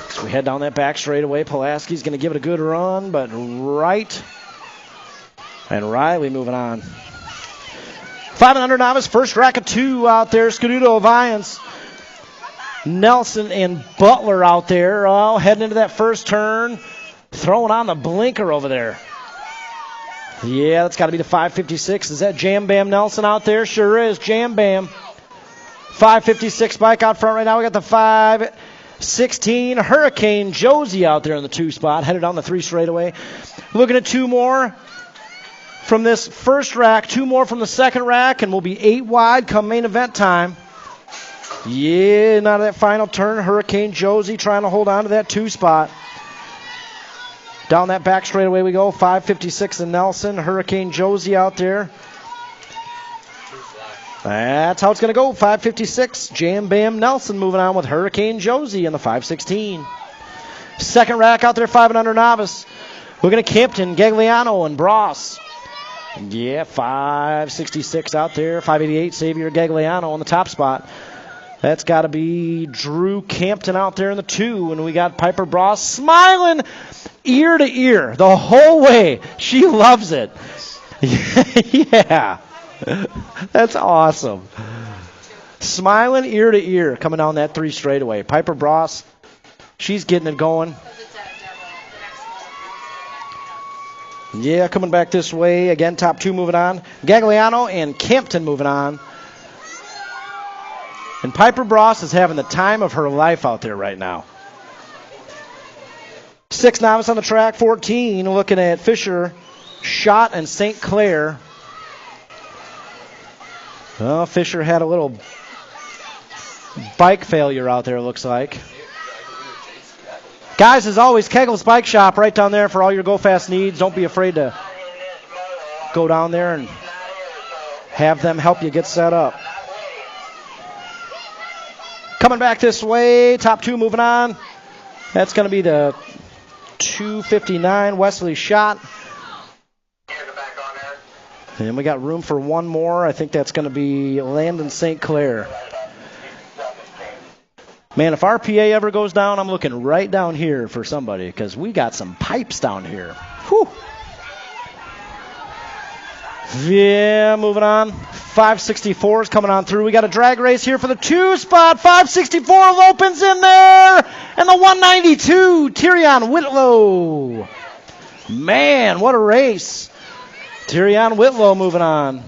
So we head down that back straightaway. Pulaski's going to give it a good run, but right. And Riley moving on. 500 novice, first rack of 2 out there. Scuduto, Vians, Nelson, and Butler out there. Oh, heading into that first turn. Throwing on the blinker over there. Yeah, that's got to be the 556. Is that Jam Bam Nelson out there? Sure is. Jam Bam. 556 bike out front right now. We got the 516 Hurricane Josie out there in the 2 spot. Headed on the 3 straightaway. Looking at 2 more from this first rack. 2 more from the second rack. And we'll be 8 wide come main event time. Yeah, and out of that final turn, Hurricane Josie trying to hold on to that 2 spot. Down that back straightaway we go. 556 and Nelson. Hurricane Josie out there. That's how it's going to go. 556. Jam Bam Nelson moving on with Hurricane Josie in the 516. Second rack out there, 500 novice. Looking at Campton, Gagliano, and Bross. Yeah, 566 out there. 588, Xavier Gagliano on the top spot. That's got to be Drew Campton out there in the 2. And we got Piper Bross smiling ear to ear the whole way. She loves it. Yeah. That's awesome. Smiling ear to ear coming down that 3 straightaway. Piper Bross, she's getting it going. Yeah, coming back this way. Again, top 2 moving on. Gagliano and Campton moving on. And Piper Bross is having the time of her life out there right now. 6 novice on the track, 14 looking at Fisher, Schott, and St. Clair. Well, Fisher had a little bike failure out there, it looks like. Guys, as always, Kegel's Bike Shop right down there for all your go-fast needs. Don't be afraid to go down there and have them help you get set up. Coming back this way, top 2 moving on. That's going to be the 259 Wesley Schott. And we got room for one more. I think that's going to be Landon St. Clair. Man, if our PA ever goes down, I'm looking right down here for somebody because we got some pipes down here. Whew. Yeah, moving on. 564 is coming on through. We got a drag race here for the 2 spot. 564 Lopin's in there. And the 192, Tyrion Whitlow. Man, what a race. Tyrion Whitlow moving on.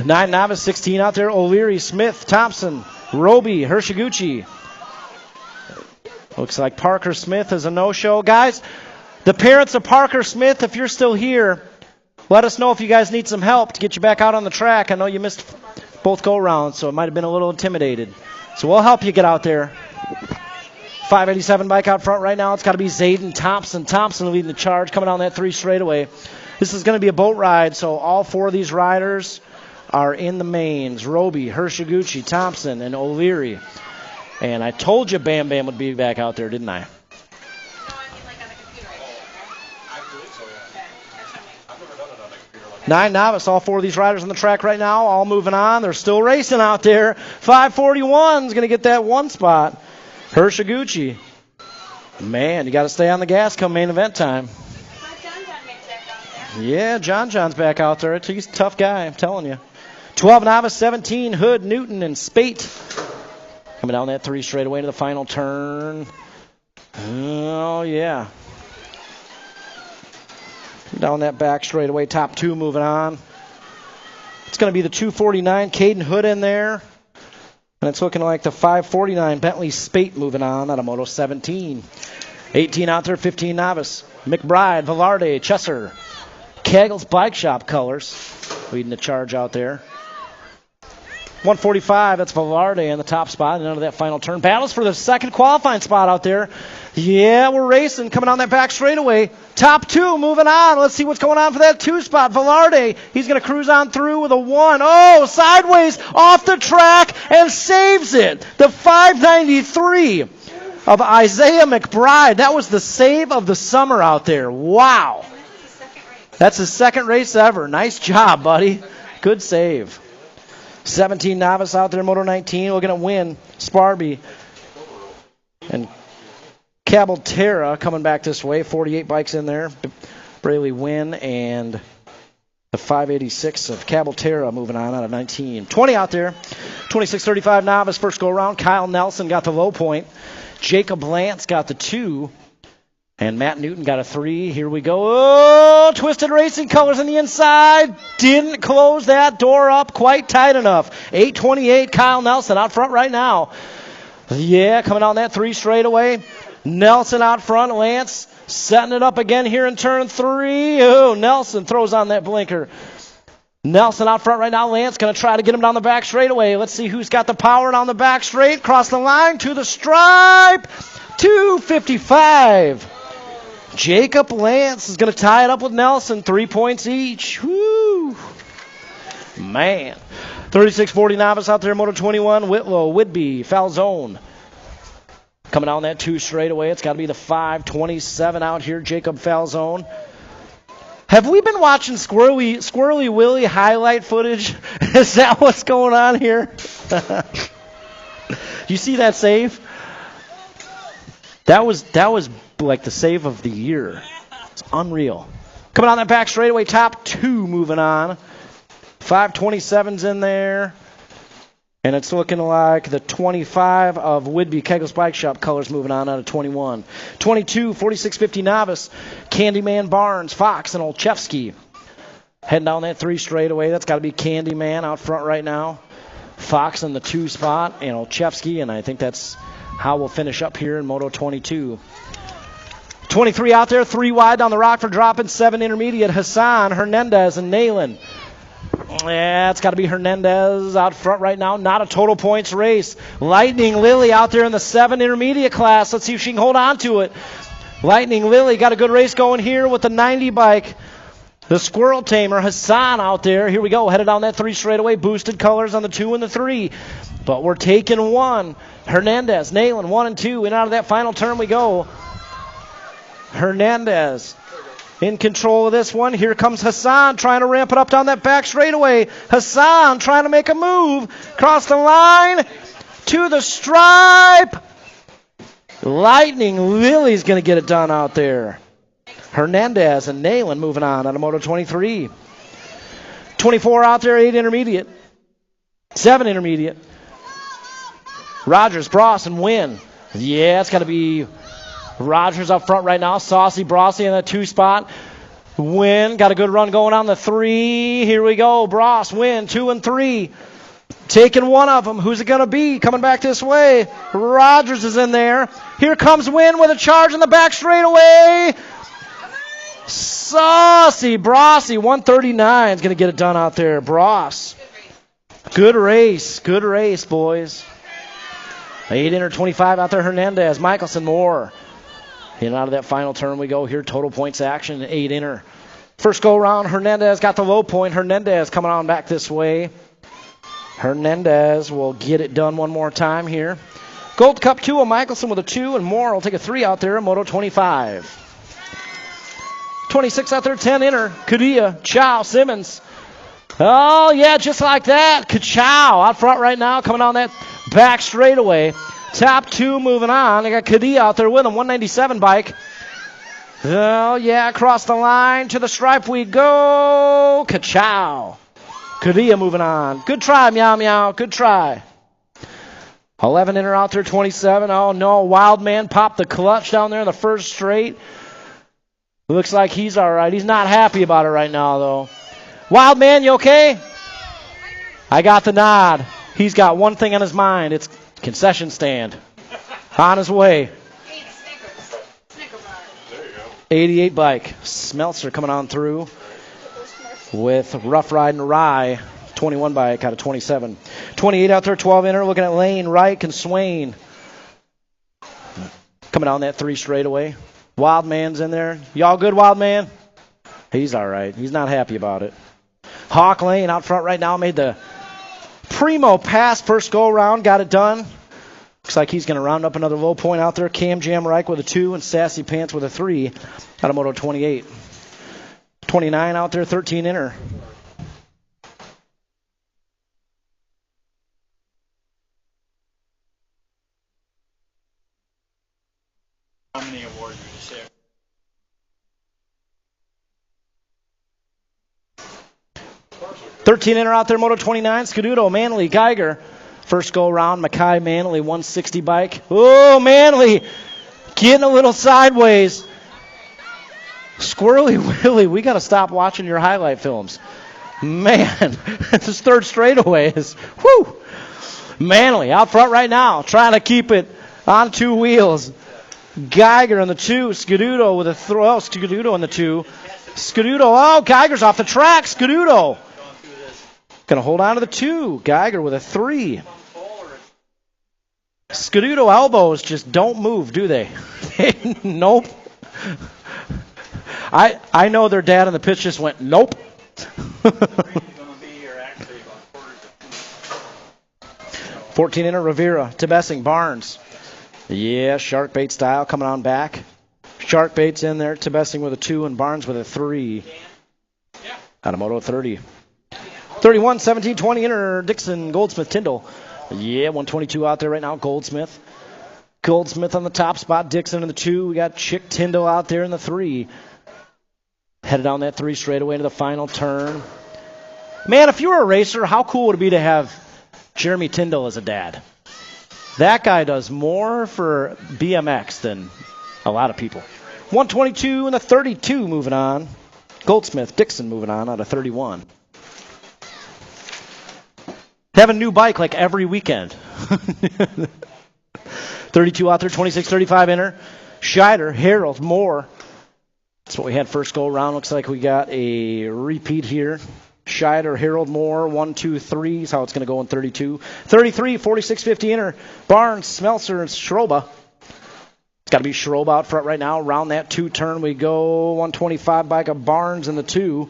9 novice, 16 out there. O'Leary, Smith, Thompson, Roby, Hirshiguchi. Looks like Parker Smith is a no-show. Guys, the parents of Parker Smith, if you're still here, let us know if you guys need some help to get you back out on the track. I know you missed both go-rounds, so it might have been a little intimidated. So we'll help you get out there. 587 bike out front right now. It's got to be Zayden Thompson. Thompson leading the charge, coming down that 3 straightaway. This is going to be a boat ride, so all 4 of these riders are in the mains. Roby, Hirshiguchi, Thompson, and O'Leary. And I told you Bam Bam would be back out there, didn't I? No, I mean like on the computer. I believe so, yeah. Okay, that's what I mean. I've never done it on a computer like 9 novice, all 4 of these riders on the track right now, all moving on. They're still racing out there. 541 is going to get that 1 spot. Hirshiguchi. Man, you got to stay on the gas come main event time. John makes that out there. Yeah, John's back out there. He's a tough guy, I'm telling you. 12 novice, 17, Hood, Newton, and Spate. Coming down that 3 straightaway to the final turn. Oh, yeah. Down that back straightaway, top 2 moving on. It's going to be the 249, Caden Hood in there. And it's looking like the 549, Bentley Spate moving on out of Moto 17. 18 out there, 15 novice. McBride, Velarde, Chesser. Kegel's Bike Shop colors leading the charge out there. 145, that's Velarde in the top spot and under that final turn. Battles for the second qualifying spot out there. Yeah, we're racing, coming on that back straightaway. Top 2 moving on. Let's see what's going on for that 2 spot. Velarde, he's going to cruise on through with a 1. Oh, sideways off the track and saves it. The 593 of Isaiah McBride. That was the save of the summer out there. Wow. That's his second race ever. Nice job, buddy. Good save. 17 novice out there, Moto 19. We're going to win. Sparby and Cabalterra coming back this way. 48 bikes in there. Braley Wynn and the 586 of Cabalterra moving on out of 19. 20 out there. 26-35 novice. First go around. Kyle Nelson got the low point. Jacob Lance got the 2. And Matt Newton got a 3. Here we go. Oh, Twisted Racing colors on the inside. Didn't close that door up quite tight enough. 828, Kyle Nelson out front right now. Yeah, coming on that 3 straightaway. Nelson out front. Lance setting it up again here in turn 3. Oh, Nelson throws on that blinker. Nelson out front right now. Lance going to try to get him down the back straightaway. Let's see who's got the power down the back straight. Cross the line to the stripe. 255. Jacob Lance is going to tie it up with Nelson. 3 points each. Woo! Man. 36-40 novice out there, Moto 21. Whitlow, Whitby, Falzone. Coming down that 2 straightaway. It's got to be the 527 out here, Jacob Falzone. Have we been watching Squirrely Willie highlight footage? Is that what's going on here? You see that save? That was like the save of the year. It's unreal. Coming on that back straightaway, top 2 moving on. 527's in there. And it's looking like the 25 of Whidbey Kegels Bike Shop colors moving on out of 21. 22, 4650 novice, Candyman Barnes, Fox, and Olszewski. Heading down that 3 straightaway. That's got to be Candyman out front right now. Fox in the 2 spot, and Olszewski, and I think that's how we'll finish up here in Moto 22. 23 out there, 3 wide down the Rockford dropping, 7 intermediate, Hassan, Hernandez, and Nalen. Yeah, it's got to be Hernandez out front right now. Not a total points race. Lightning Lily out there in the 7 intermediate class. Let's see if she can hold on to it. Lightning Lily got a good race going here with the 90 bike. The Squirrel Tamer, Hassan out there. Here we go, headed down that 3 straightaway. Boosted colors on the 2 and the 3. But we're taking 1. Hernandez, Nalen, 1 and 2. And out of that final turn we go. Hernandez in control of this one. Here comes Hassan trying to ramp it up down that back straightaway. Hassan trying to make a move. Cross the line to the stripe. Lightning Lily's going to get it done out there. Hernandez and Nalen moving on out of Moto 23. 24 out there, 8 intermediate. 7 intermediate. Rogers, Bross, and Wynn. Yeah, it's got to be Rogers up front right now. Saucy Brossy in that 2 spot. Wynn got a good run going on the 3. Here we go. Bross, Wynn, 2 and 3. Taking one of them. Who's it going to be? Coming back this way. Rogers is in there. Here comes Wynn with a charge in the back straightaway. Saucy Brossy, 139 is going to get it done out there. Bross. Good race. Good race, boys. 8 inner, 25 out there. Hernandez, Michelson, Moore. In and out of that final turn we go here. Total points action, 8 inner. First go around, Hernandez got the low point. Hernandez coming on back this way. Hernandez will get it done one more time here. Gold Cup 2 of Michelson with a 2, and Moore will take a 3 out there in Moto 25. 26 out there, 10 inner. Kadia, Chow, Simmons. Oh, yeah, just like that. Kachow out front right now, coming on that back straightaway. Top 2 moving on. They got Kadia out there with him, 197 bike. Oh, yeah, across the line to the stripe we go. Kachow. Kadia moving on. Good try, Meow Meow. Good try. 11 inner out there, 27. Oh, no, Wild Man popped the clutch down there in the first straight. Looks like he's all right. He's not happy about it right now, though. Wild Man, you okay? I got the nod. He's got one thing on his mind. It's concession stand. On his way. Snicker bar. There you go. 88 bike. Smeltzer coming on through with Rough Riding Rye. 21 bike out of 27. 28 out there, 12 inner. Looking at Lane, Reich, and Swain. Coming down that 3 straightaway. Wild Man's in there. Y'all good, Wild Man? He's all right. He's not happy about it. Hawk Lane out front right now made the primo pass first go around. Got it done. Looks like he's going to round up another low point out there. Cam Jam Reich with a 2 and Sassy Pants with a 3 out of Moto 28. 29 out there, 13 inner. How many awards would you say? $13 inner out there, Moto 29. Scuduto, Manley, Geiger. First go around, Mackay Manley, 160 bike. Oh, Manley getting a little sideways. Squirrely Willie, we got to stop watching your highlight films. Man, this third straightaway is, whew. Manley out front right now, trying to keep it on 2 wheels. Geiger in the 2, Scuduto with a throw. Oh, Scuduto in the 2. Scuduto, oh, Geiger's off the track. Scuduto going to hold on to the 2. Geiger with a 3. Scuduto elbows just don't move, do they? Nope. I know their dad on the pitch just went, nope. 14 inner, Rivera, Tebessing, Barnes. Yeah, shark bait style coming on back. Shark bait's in there, Tebessing with a 2 and Barnes with a 3. Out of Moto 30. 31, 17, 20 inner, Dixon, Goldsmith, Tyndall. Yeah, 122 out there right now, Goldsmith. Goldsmith on the top spot, Dixon in the 2. We got Chick Tyndall out there in the 3. Headed down that 3 straight away into the final turn. Man, if you were a racer, how cool would it be to have Jeremy Tyndall is a dad. That guy does more for BMX than a lot of people. 122 and a 32 moving on. Goldsmith Dixon moving on out of 31. They have a new bike like every weekend. 32 out there, 26, 35 inner. Scheider, Harold, Moore. That's what we had first go around. Looks like we got a repeat here. Scheider, Harold, Moore, 1, 2, 3 is how it's going to go in 32. 33, 46, 50 inner. Barnes, Smeltzer, and Schroba. It's got to be Schroba out front right now. Around that 2 turn we go. 125 bike of Barnes in the 2.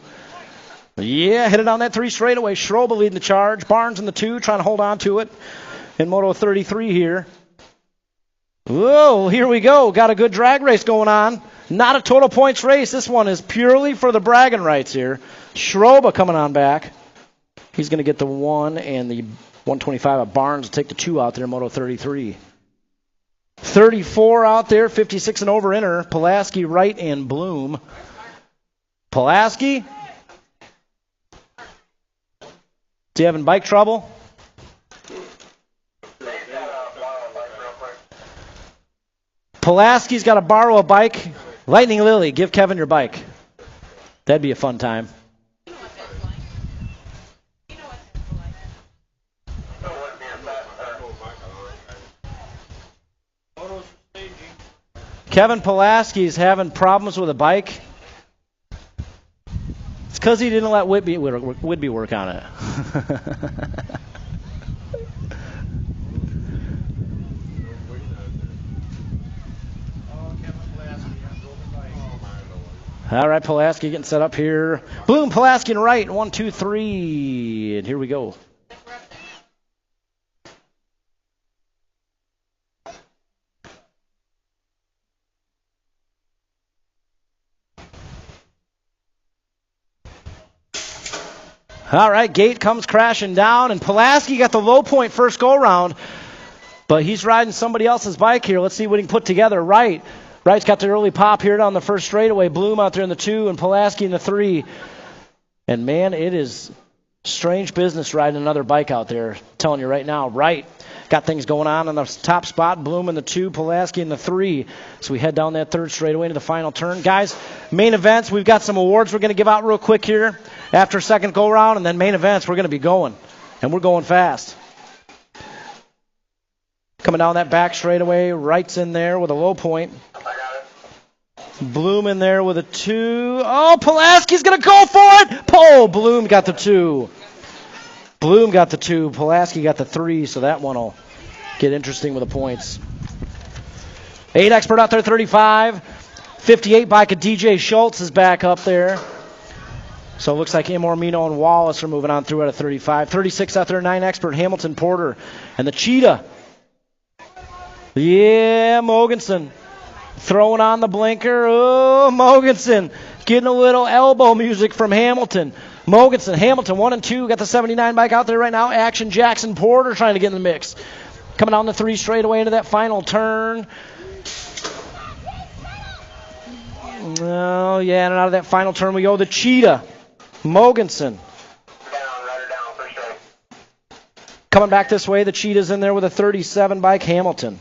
Yeah, hit it on that 3 straightaway. Schroba leading the charge. Barnes in the 2, trying to hold on to it. In Moto 33 here. Whoa, here we go. Got a good drag race going on. Not a total points race. This one is purely for the bragging rights here. Schroba coming on back. He's going to get the 1 and the 125 of Barnes will take the 2 out there in Moto 33. 34 out there, 56 and over inner. Pulaski, Wright, and Bloom. Pulaski? Is he having bike trouble? Pulaski's got to borrow a bike. Lightning Lily, give Kevin your bike. That'd be a fun time. You know what that's like. You know what that's like. Kevin Pulaski's having problems with a bike. It's because he didn't let Whitby work on it. All right, Pulaski getting set up here. Bloom, Pulaski, and Wright. 1, 2, 3. And here we go. All right, gate comes crashing down, and Pulaski got the low point first go-round, but he's riding somebody else's bike here. Let's see what he can put together. Wright's got the early pop here down the first straightaway. Bloom out there in the 2, and Pulaski in the 3. And, man, it is strange business riding another bike out there. I'm telling you right now. Wright got things going on the top spot. Bloom in the 2, Pulaski in the 3. So we head down that third straightaway into the final turn. Guys, main events, we've got some awards we're going to give out real quick here after second go-round. And then main events, we're going to be going. And we're going fast. Coming down that back straightaway, Wright's in there with a low point. Bloom in there with a 2. Oh, Pulaski's going to go for it. Oh, Bloom got the 2. Bloom got the 2. Pulaski got the 3, so that one will get interesting with the points. 8 expert out there, 35. 58 bike of DJ Schultz is back up there. So it looks like Amormino and Wallace are moving on through out of 35. 36 out there, 9 expert, Hamilton, Porter, and the Cheetah. Yeah, Mogensen. Throwing on the blinker. Oh, Mogensen. Getting a little elbow music from Hamilton. Mogensen, Hamilton, 1 and 2. Got the 79 bike out there right now. Action Jackson Porter trying to get in the mix. Coming down the 3 straightaway into that final turn. Oh, yeah, and out of that final turn we go. The Cheetah. Mogensen. Coming back this way, the Cheetah's in there with a 37 bike, Hamilton.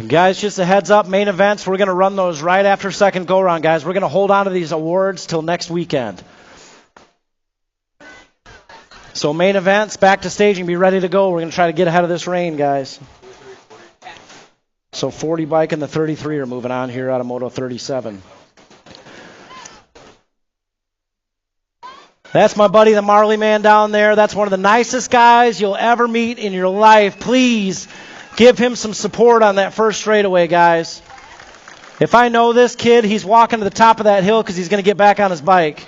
Guys, just a heads up, main events, we're going to run those right after second go-round, guys. We're going to hold on to these awards till next weekend. So main events, back to staging, be ready to go. We're going to try to get ahead of this rain, guys. So 40 bike and the 33 are moving on here out of Moto 37. That's my buddy, the Marley man down there. That's one of the nicest guys you'll ever meet in your life. Please give him some support on that first straightaway, guys. If I know this kid, he's walking to the top of that hill because he's going to get back on his bike.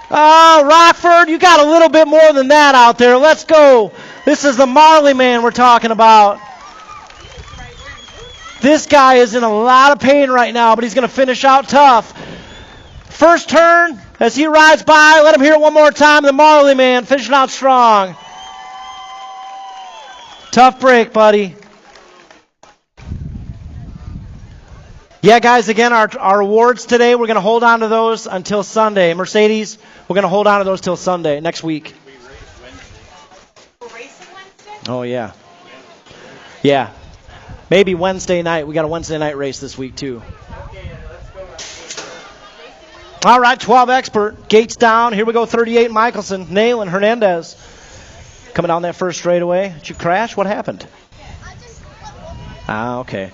Oh, Rockford, you got a little bit more than that out there. Let's go. This is the Marley man we're talking about. This guy is in a lot of pain right now, but he's going to finish out tough. First turn, As he rides by, let him hear it one more time. The Marley man fishing out strong. Tough break, buddy. Yeah, guys, again, our awards today, we're going to hold on to those until Sunday. Mercedes, we're going to hold on to those till Sunday, next week. We're racing Wednesday? Oh, yeah. Yeah. Maybe Wednesday night. We got a Wednesday night race this week, too. All right, 12 expert. Gates down. Here we go, 38 Michelson. Nailing Hernandez. Coming down that first straightaway. Did you crash? What happened? Ah, okay.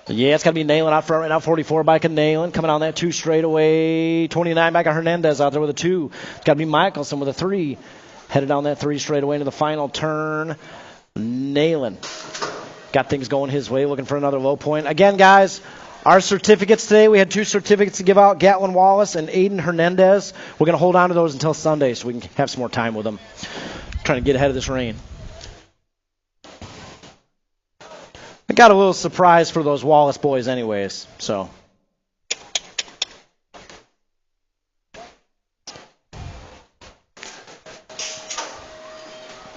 Yeah, it's got to be Nailing out front right now. 44 back of Nailing. Coming on that 2 straightaway. 29 back of Hernandez out there with a 2. It's got to be Michelson with a 3. Headed down that 3 straightaway into the final turn. Nailing. Got things going his way. Looking for another low point. Again, guys, our certificates today, we had 2 certificates to give out, Gatlin Wallace and Aiden Hernandez. We're going to hold on to those until Sunday so we can have some more time with them. Trying to get ahead of this rain. I got a little surprise for those Wallace boys anyways, so.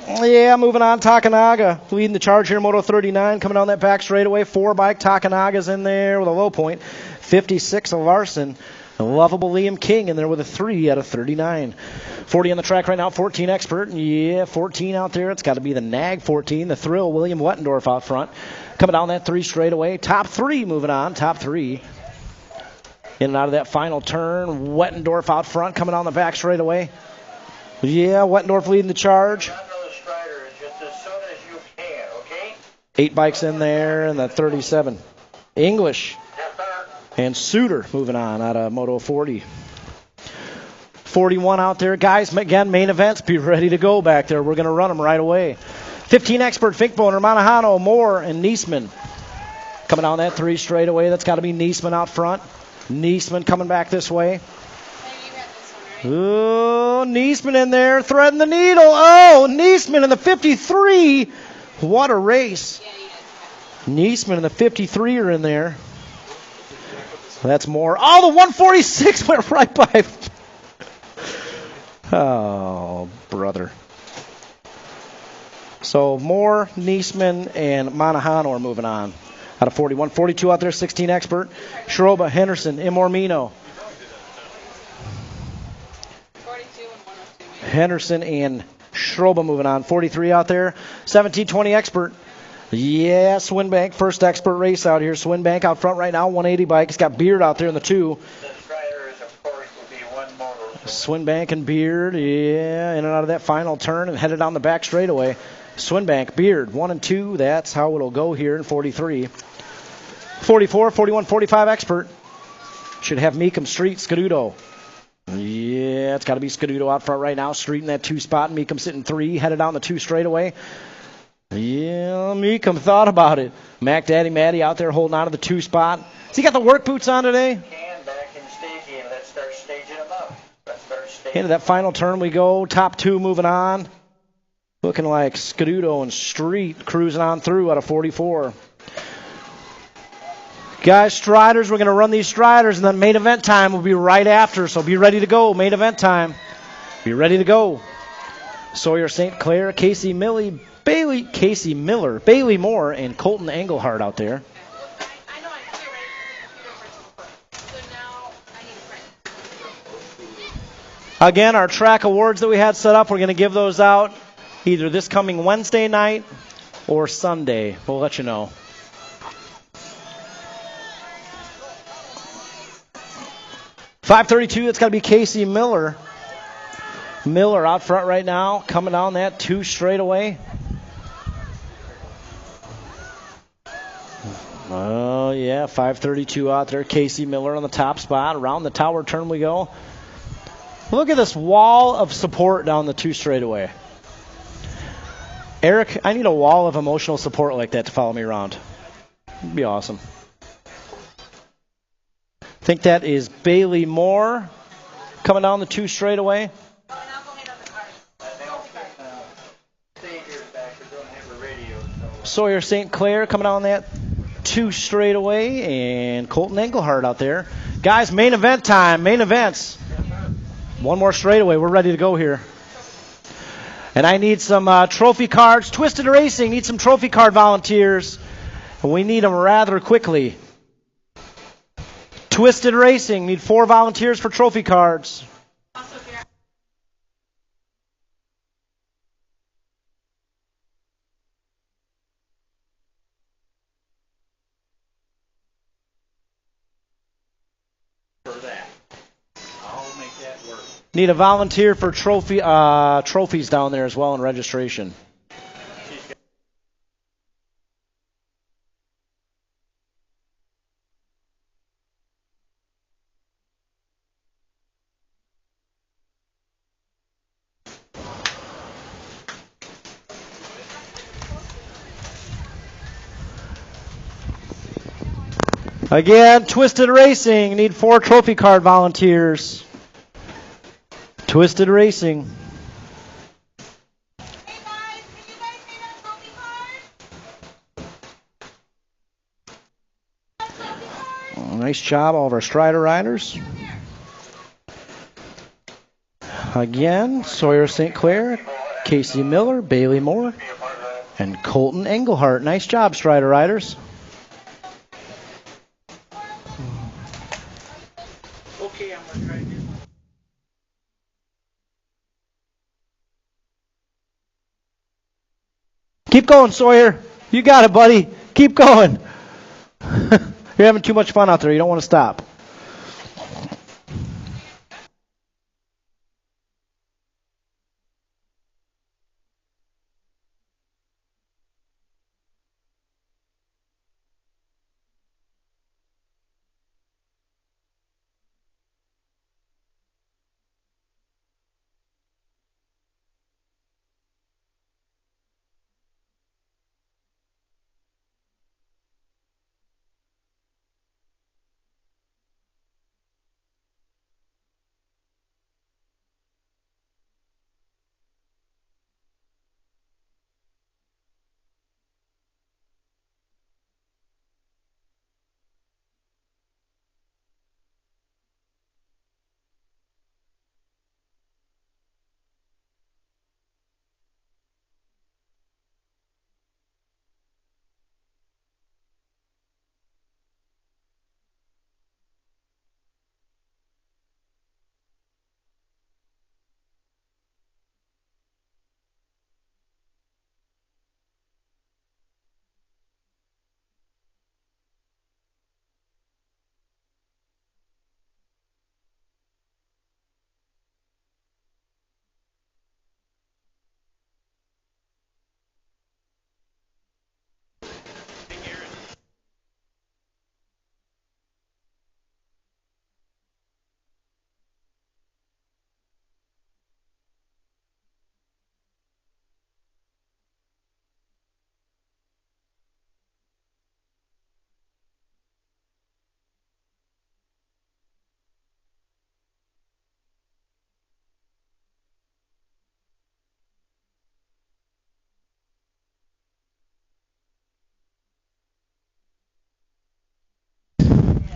Yeah, moving on, Takanaga leading the charge here, Moto 39, coming down that back straightaway. 4 bike, Takanaga's in there with a low point. 56 of Larson. A lovable Liam King in there with a 3 out of 39. 40 on the track right now, 14 expert. Yeah, 14 out there. It's got to be the Nag 14, the Thrill, William Wettendorf out front. Coming down that 3 straightaway. Top 3 moving on, top 3. In and out of that final turn. Wettendorf out front, coming on the back straightaway. Yeah, Wettendorf leading the charge. 8 bikes in there, and the 37. English and Suter moving on out of Moto 40. 41 out there. Guys, again, main events, be ready to go back there. We're going to run them right away. 15 expert, Finkboner, Manahano, Moore, and Niesman. Coming down that 3 straightaway. That's got to be Niesman out front. Niesman coming back this way. Oh, Niesman in there, threading the needle. Oh, Niesman in the 53. What a race. Niesman and the 53 are in there. That's more. Oh, the 146 went right by. Oh, brother. So Moore, Niesman, and Manahano are moving on. Out of 41. 42 out there, 16 expert. Schroba, Henderson, Imormino. 42 and 102. Henderson and Schroba moving on. 43 out there. 17-20 expert. Yeah, Swinbank, first expert race out here. Swinbank out front right now, 180 bike. He's got Beard out there in the 2. Swinbank and Beard, yeah, in and out of that final turn and headed down the back straightaway. Swinbank, Beard, 1 and 2. That's how it'll go here in 43. 44, 41, 45 expert. Should have Meekum, Street, Scaduto. Yeah, it's got to be Scaduto out front right now. Street in that 2 spot. Meekum sitting 3, headed down the 2 straightaway. Yeah, Meekum thought about it. Mac Daddy Matty out there holding on to the 2 spot. Has he got the work boots on today? Into that final turn we go. Top 2 moving on. Looking like Scaduto and Street cruising on through out of 44. Guys, Striders, we're going to run these Striders, and then main event time will be right after, so be ready to go. Main event time. Be ready to go. Sawyer St. Clair, Casey Miller, Bailey Moore, and Colton Engelhardt out there. I know I put it right in the computer for 2 So now I need to print. Again, our track awards that we had set up, we're going to give those out either this coming Wednesday night or Sunday. We'll let you know. .532, that's got to be Casey Miller. Miller out front right now, coming down that 2 straightaway. Oh, yeah, 532 out there. Casey Miller on the top spot. Around the tower turn we go. Look at this wall of support down the 2 straightaway. Eric, I need a wall of emotional support like that to follow me around. It'd be awesome. I think that is Bailey Moore coming down the 2 straightaway. Sawyer St. Clair coming down that 2 straightaway, and Colton Engelhardt out there. Guys, main event time, main events. One more straightaway. We're ready to go here. And I need some trophy cards. Twisted Racing needs some trophy card volunteers. And we need them rather quickly. Twisted Racing need 4 volunteers for trophy cards. Also, if you're For that. I'll make that work. Need a volunteer for trophies down there as well in registration. Again, Twisted Racing need 4 trophy card volunteers. Twisted Racing. Hey guys, can you guys see that trophy card? Nice job, all of our Strider riders. Again, Sawyer St. Clair, Casey Miller, Bailey Moore, and Colton Engelhart. Nice job, Strider riders. Okay, I'm going to try to do Keep going, Sawyer. You got it, buddy. Keep going. You're having too much fun out there. You don't want to stop.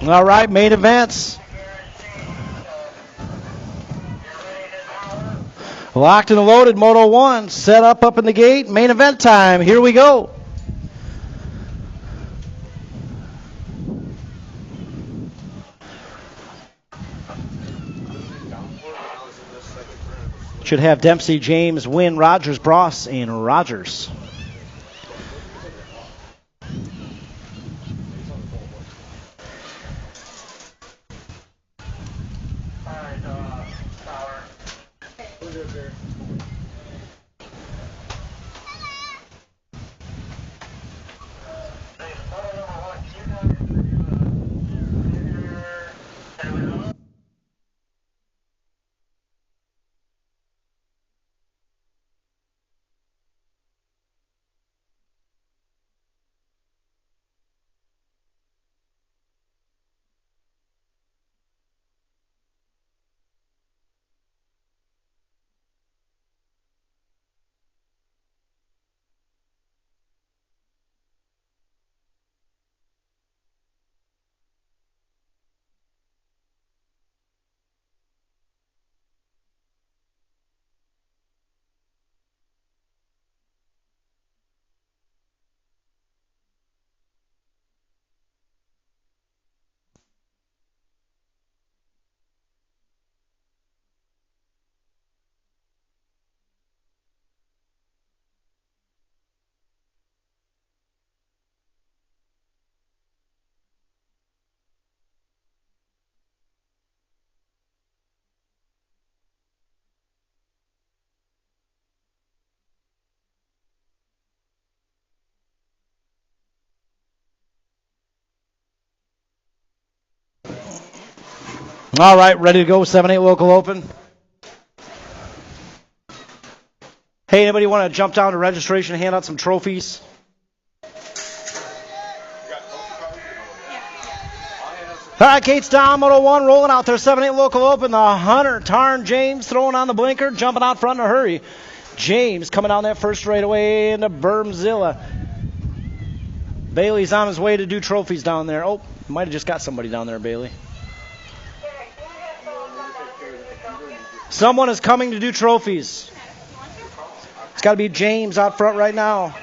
All right, main events. Locked and loaded, Moto 1. Set up in the gate. Main event time. Here we go. Should have Dempsey, James, Wynn, Rogers, Bross, and Rogers. All right, ready to go, 7-8 local open. Hey, anybody want to jump down to registration and hand out some trophies? All right, Kate's down, Moto 1 rolling out there, 7-8 local open. The Hunter Tarn James throwing on the blinker, jumping out front in a hurry. James coming down that first straightaway into Bermzilla. Bailey's on his way to do trophies down there. Oh, might have just got somebody down there, Bailey. Someone is coming to do trophies. It's got to be James out front right now.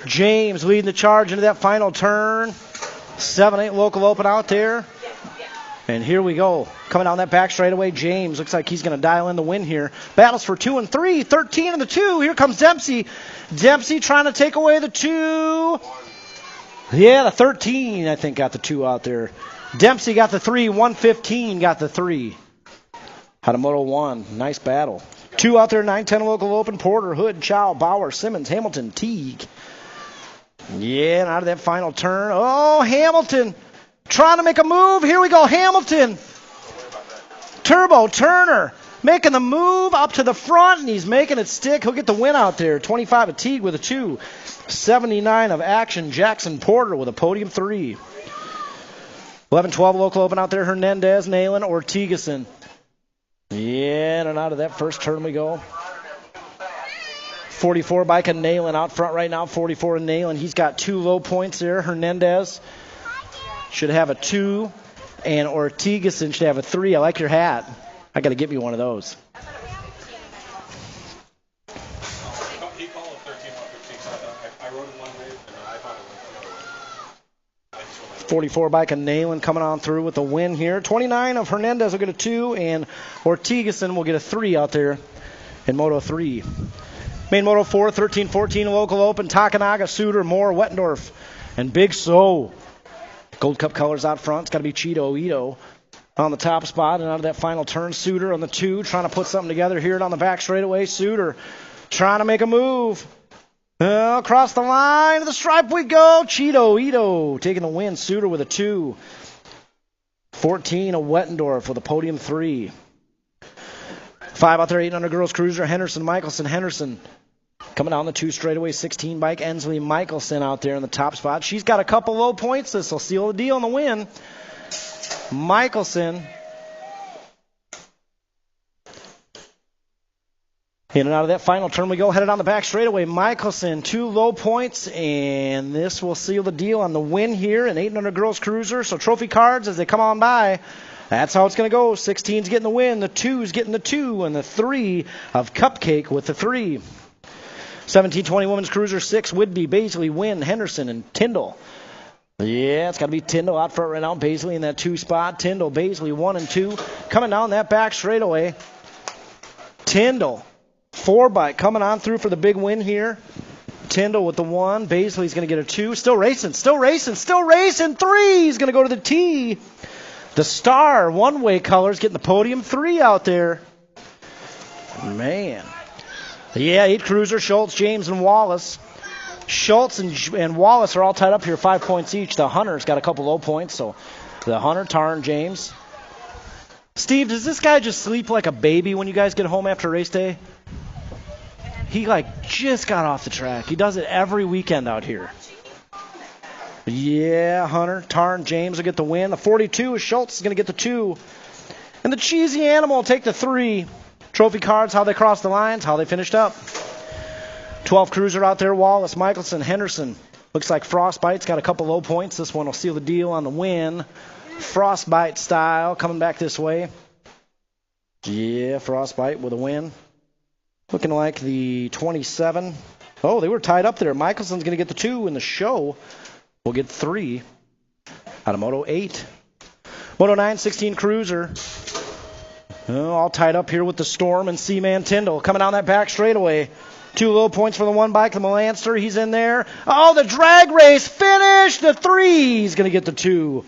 James leading the charge into that final turn. 7-8 local open out there. And here we go. Coming down that back straightaway, James looks like he's going to dial in the win here. Battles for 2 and 3, 13 and the 2. Here comes Dempsey. Dempsey trying to take away the 2. Yeah, the 13, I think, got the 2 out there. Dempsey got the 3. 115 got the 3. Out of Moto 1. Nice battle. 2 out there, 9-10 local open. Porter, Hood, Chow, Bauer, Simmons, Hamilton, Teague. Yeah, and out of that final turn. Oh, Hamilton trying to make a move. Here we go, Hamilton. Turbo Turner making the move up to the front, and he's making it stick. He'll get the win out there. 25 of Teague with a 2. 79 of Action. Jackson Porter with a podium 3. 11-12 local open out there. Hernandez, Nalen, Ortigason. Yeah, and out of that first turn we go. 44 bike and Nalen out front right now. 44 and Nalen. He's got 2 low points there. Hernandez should have a 2, and Ortigason should have a 3. I like your hat. I got to get me one of those. He called it 13, 115, so I wrote it one way, and I thought it was another way. 44 bike and Nalen coming on through with the win here. 29 of Hernandez will get a 2, and Ortigason will get a 3 out there in Moto 3. Main Moto 4, 13-14 local open. Takanaga, Suter, Moore, Wettendorf, and Big So. Gold Cup colors out front. It's got to be Cheeto Ito on the top spot. And out of that final turn, Suter on the 2, trying to put something together here on the back straightaway. Suter trying to make a move. Across the line, to the stripe we go. Cheeto Ito taking the win. Suter with a 2. 14 of Wettendorf with a podium 3. 5 out there, 800 girls cruiser. Henderson, Michelson, Henderson. Coming down the 2 straightaway, 16 bike. Ensley Michelson out there in the top spot. She's got a couple low points. This will seal the deal on the win. Michelson. In and out of that final turn we go. Headed on the back straightaway. Michelson, 2 low points. And this will seal the deal on the win here in 800 girls cruiser. So trophy cards as they come on by. That's how it's going to go. 16's getting the win. The 2's getting the 2. And the 3 of Cupcake with the 3. 17-20 women's cruiser, 6 Whidbey, Baisley, Wynn, Henderson, and Tyndall. Yeah, it's got to be Tyndall out front right now. Baisley in that 2 spot. Tyndall, Baisley, 1 and 2. Coming down that back straightaway. Tyndall, 4 bike, coming on through for the big win here. Tyndall with the 1. Baisley's going to get a 2. Still racing. 3. He's going to go to the T. The Star, one-way colors, getting the podium 3 out there. Man. Yeah, 8 cruiser, Schultz, James, and Wallace. Schultz and Wallace are all tied up here, 5 points each. The Hunter's got a couple low points, so the Hunter, Tarn, James. Steve, does this guy just sleep like a baby when you guys get home after race day? He, just got off the track. He does it every weekend out here. Yeah, Hunter, Tarn, James will get the win. The 42 is Schultz is going to get the 2. And the Cheesy Animal will take the 3. Trophy cards, how they crossed the lines, how they finished up. 12 cruiser out there, Wallace, Michelson, Henderson. Looks like Frostbite's got a couple low points. This one will seal the deal on the win. Frostbite style coming back this way. Yeah, Frostbite with a win. Looking like the 27. Oh, they were tied up there. Michelson's going to get the 2, and the show will get 3 out of Moto 8. Moto 9, 16 cruiser. All tied up here with the Storm and Seaman Tyndall. Coming down that back straightaway. 2 low points for the 1 bike. The Melanster, he's in there. Oh, the drag race finished. The 3, he's going to get the 2.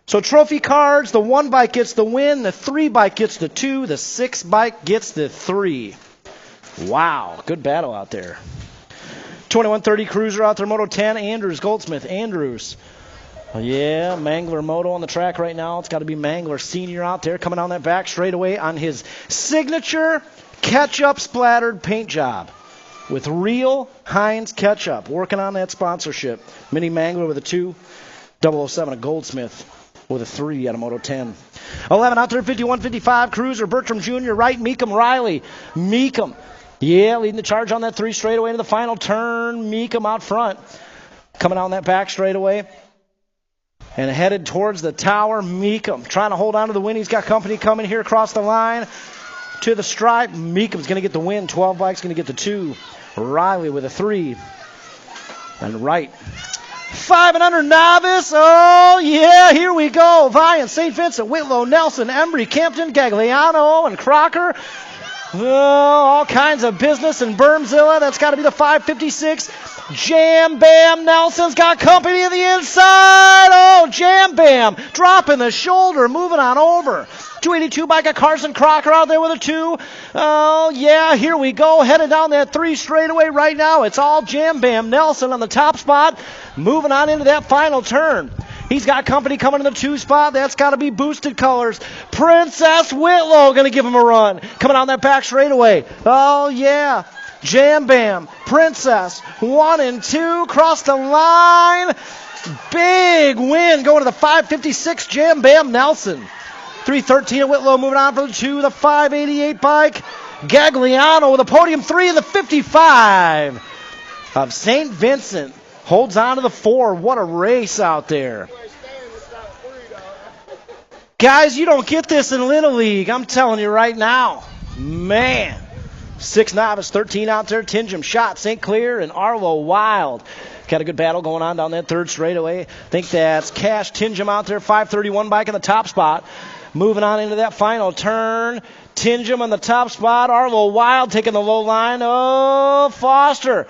So trophy cards, the 1 bike gets the win. The 3 bike gets the 2. The 6 bike gets the 3. Wow, good battle out there. 21-30 cruiser out there. Moto 10, Andrews, Goldsmith, Andrews. Yeah, Mangler Moto on the track right now. It's got to be Mangler Senior out there coming down that back straightaway on his signature ketchup splattered paint job with real Heinz ketchup. Working on that sponsorship. Mini Mangler with a 2, 007 a Goldsmith with a 3 out of Moto 10. 11 out there, 51-55 Cruiser, Bertram Jr. right, Meekum Riley. Meekum, yeah, leading the charge on that 3 straightaway into the final turn. Meekum out front. Coming down that back straightaway. And headed towards the tower, Meekum trying to hold on to the win. He's got company coming here across the line to the stripe. Meekum's going to get the win. 12 Bike's going to get the 2. Riley with a 3. And right. 5 and under novice. Oh, yeah, here we go. Vian, St. Vincent, Whitlow, Nelson, Embry, Campton, Gagliano, and Crocker. Oh, all kinds of business in Bermzilla. That's got to be the 556. Jam Bam Nelson's got company in the inside. Oh, Jam Bam dropping the shoulder, moving on over. 282 bike of Carson Crocker out there with a 2. Oh, yeah, here we go. Headed down that 3 straightaway right now. It's all Jam Bam Nelson on the top spot, moving on into that final turn. He's got company coming in the 2 spot. That's got to be Boosted Colors. Princess Whitlow going to give him a run. Coming on that back straightaway. Oh, yeah. Jam Bam, Princess, 1 and 2, cross the line. Big win going to the 556 Jam Bam Nelson. 313 at Whitlow moving on for the 2, the 588 bike. Gagliano with a podium 3 in the 55 of St. Vincent. Holds on to the 4. What a race out there. Guys, you don't get this in Little League. I'm telling you right now. Man. 6 novice, 13 out there. Tingham Shot, St. Clair, and Arlo Wild. Got a good battle going on down that 3rd straightaway. I think that's Cash Tingham out there, 531 bike in the top spot. Moving on into that final turn. Tingham on the top spot. Arlo Wild taking the low line. Oh, Foster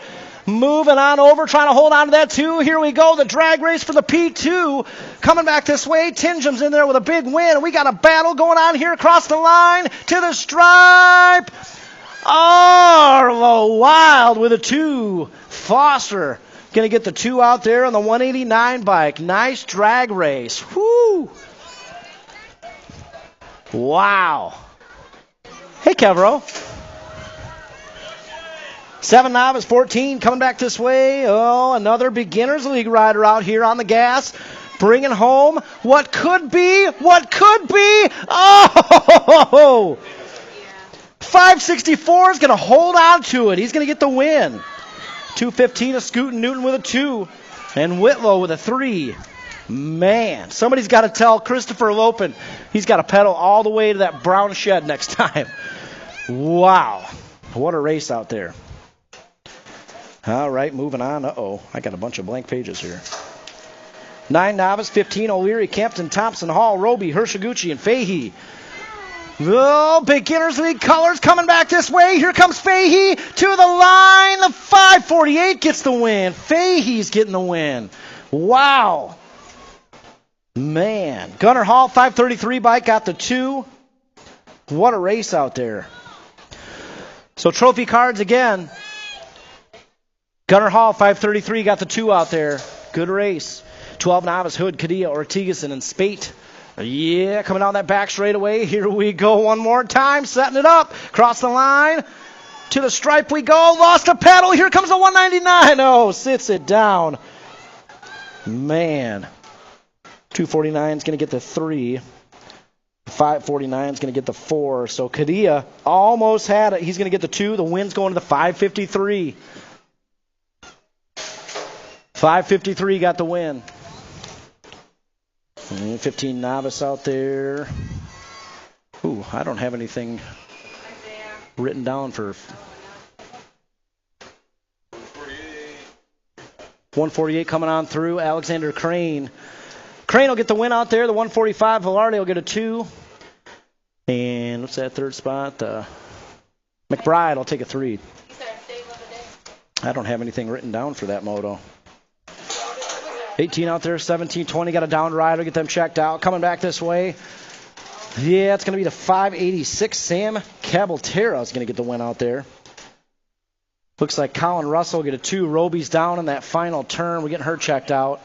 moving on over, trying to hold on to that 2. Here we go, the drag race for the P2. Coming back this way. Tingham's in there with a big win. We got a battle going on here across the line to the stripe. Arlo Wild with a 2. Foster going to get the 2 out there on the 189 bike. Nice drag race. Whoo! Wow. Hey, Kevro. 7 novice, 14 coming back this way. Oh, another Beginners League rider out here on the gas. Bringing home what could be. Oh! 564 is going to hold on to it. He's going to get the win. 215 of Scootin' Newton with a 2. And Whitlow with a 3. Man, somebody's got to tell Christopher Lopin he's got to pedal all the way to that brown shed next time. Wow. What a race out there. All right, moving on. Uh-oh, I got a bunch of blank pages here. 9 novice, 15 O'Leary, Campton, Thompson, Hall, Roby, Hirschiguchi, and Fahey. Oh, Beginners League colors coming back this way. Here comes Fahey to the line. The 548 gets the win. Fahey's getting the win. Wow. Man. Gunnar Hall, 533 bike, got the 2. What a race out there. So trophy cards again. Gunnar Hall, 533, got the 2 out there. Good race. 12 novice, Hood, Cadilla, Ortigason, and Spate. Yeah, coming down that back straightaway. Here we go one more time, setting it up. Cross the line. To the stripe we go. Lost a pedal. Here comes the 199. Oh, sits it down. Man. 249 is going to get the 3. 549 is going to get the 4. So Cadilla almost had it. He's going to get the 2. The win's going to the 553. 553 got the win. 15 novice out there. Ooh, I don't have anything written down for 148 coming on through. Alexander Crane. Crane will get the win out there. The 145, Velarde will get a 2. And what's that 3rd spot? McBride will take a 3. I don't have anything written down for that moto. 18 out there, 17, 20, got a down rider, get them checked out. Coming back this way. Yeah, it's going to be the 586. Sam Cabaltera is going to get the win out there. Looks like Colin Russell will get a 2. Roby's down in that final turn. We're getting her checked out.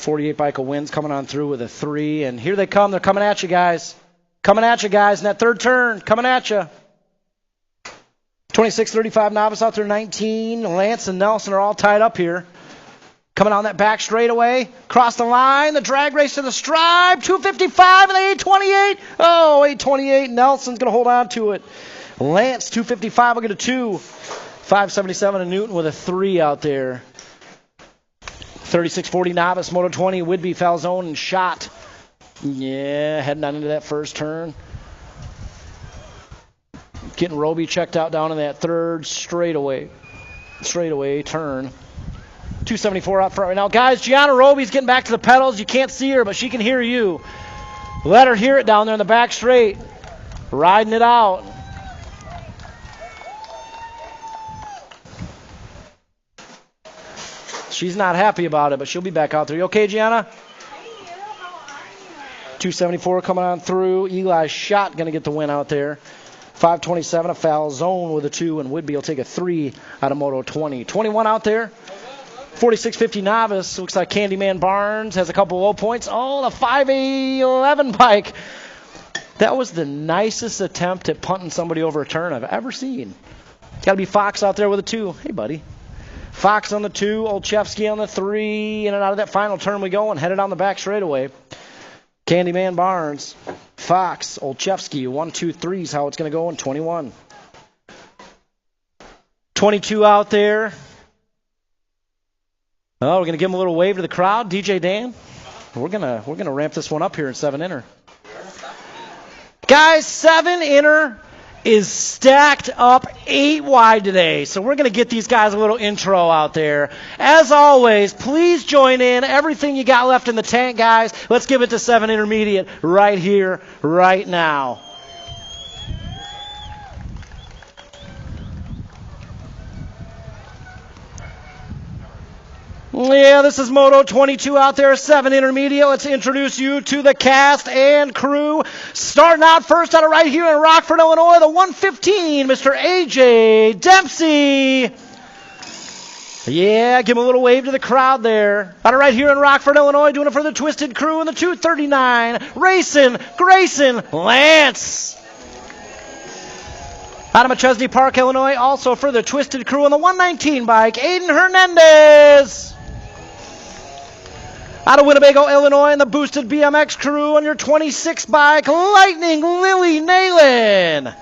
48 bike of Wins coming on through with a 3. And here they come. They're coming at you guys. Coming at you guys in that third turn. Coming at you. 26-35 novice out there, 19. Lance and Nelson are all tied up here. Coming on that back straightaway. Cross the line. The drag race to the stripe. 255 and the 828. Oh, 828. Nelson's going to hold on to it. Lance, 255 will get a 2. 577 and Newton with a 3 out there. 36-40 novice, Moto 20. Whidbey, Falzone, and Schott. Yeah, heading on into that first turn. Getting Roby checked out down in that third straightaway turn. 274 out front right now. Guys, Gianna Roby's getting back to the pedals. You can't see her, but she can hear you. Let her hear it down there in the back straight. Riding it out. She's not happy about it, but she'll be back out there. You okay, Gianna? 274 coming on through. Eli Schott going to get the win out there. 527, a Falzone with a 2, and Whidbey will take a 3 out of Moto 20. 21 out there. 46-50 novice. Looks like Candyman Barnes has a couple low points. Oh, the 5A11 bike. That was the nicest attempt at punting somebody over a turn I've ever seen. Got to be Fox out there with a 2. Hey, buddy. Fox on the 2, Olszewski on the 3. In and out of that final turn we go and headed on the back straightaway. Candyman Barnes, Fox, Olszewski, 1, 2, 3 is how it's going to go in 21. 22 out there. Oh, we're going to give him a little wave to the crowd. DJ Dan, we're gonna ramp this one up here in 7 inner. Guys, 7 inner is stacked up 8 wide today. So we're going to get these guys a little intro out there. As always, please join in. Everything you got left in the tank, guys. Let's give it to 7 intermediate right here, right now. Yeah, this is Moto 22 out there, 7 intermediate. Let's introduce you to the cast and crew. Starting out first out of right here in Rockford, Illinois, the 115, Mr. A.J. Dempsey. Yeah, give him a little wave to the crowd there. Out of right here in Rockford, Illinois, doing it for the Twisted Crew in the 239, racing Grayson Lance. Out of McChesney Park, Illinois, also for the Twisted Crew on the 119 bike, Aiden Hernandez. Out of Winnebago, Illinois, and the Boosted BMX Crew on your 26 bike, Lightning Lily Nalen.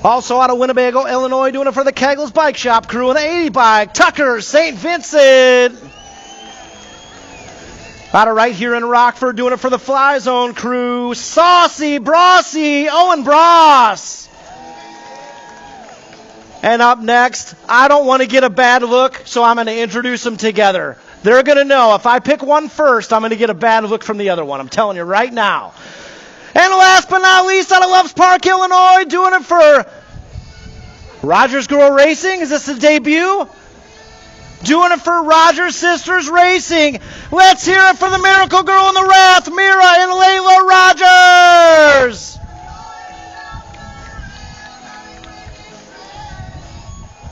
Also out of Winnebago, Illinois, doing it for the Kegels Bike Shop Crew on the 80 bike, Tucker St. Vincent. Out of right here in Rockford, doing it for the Fly Zone Crew, Saucy Brossy, Owen Bross. And up next, I don't want to get a bad look, so I'm going to introduce them together. They're going to know if I pick one first, I'm going to get a bad look from the other one. I'm telling you right now. And last but not least, out of Loves Park, Illinois, doing it for Rogers Girl Racing. Is this the debut? Doing it for Rogers Sisters Racing. Let's hear it for the Miracle Girl in the Wrath, Mira and Layla Rogers.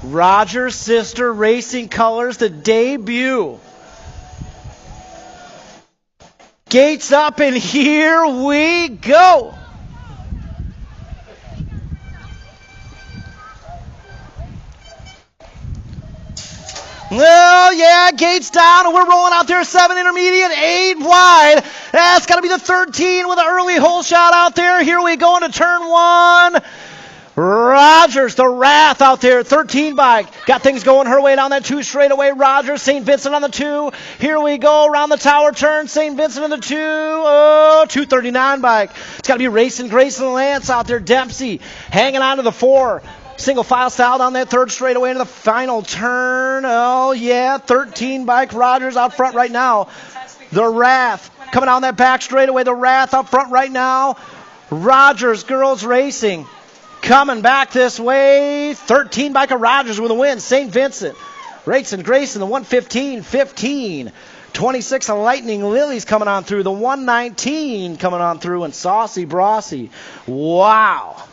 Rogers Sister Racing Colors, the debut. Gates up, and here we go. Well, yeah, gates down, and we're rolling out there, 7 intermediate, 8 wide. That's got to be the 13 with an early hole shot out there. Here we go into turn 1. Rogers, the Wrath out there, 13 bike. Got things going her way down that 2 straightaway. Rogers, St. Vincent on the 2. Here we go around the tower turn. St. Vincent on the 2. Oh, 239 bike. It's got to be racing Grayson Lance out there. Dempsey hanging on to the 4. Single file style down that 3rd straightaway into the final turn. Oh, yeah, 13 bike. Rogers out front right now. The Wrath coming down that back straightaway. The Wrath up front right now. Rogers Girls Racing coming back this way. 13 bike of Rogers with a win. St. Vincent. Racing Grayson, the 115, 15. 26 of Lightning Lily's coming on through. The 119 coming on through. And Saucy Brossy. Wow.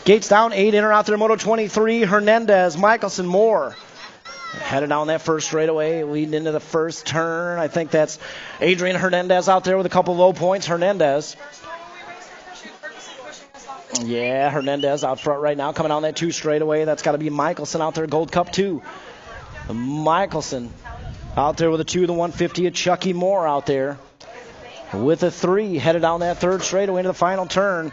Gates down, 8 inner out there, Moto 23, Hernandez, Michelson, Moore. Headed down that first straightaway, leading into the first turn. I think that's Adrian Hernandez out there with a couple low points. Hernandez. Yeah, Hernandez out front right now, coming down that 2 straightaway. That's got to be Michelson out there, Gold Cup 2. Michelson out there with a 2, the 150 of Chucky Moore out there with a 3, headed down that 3rd straightaway into the final turn.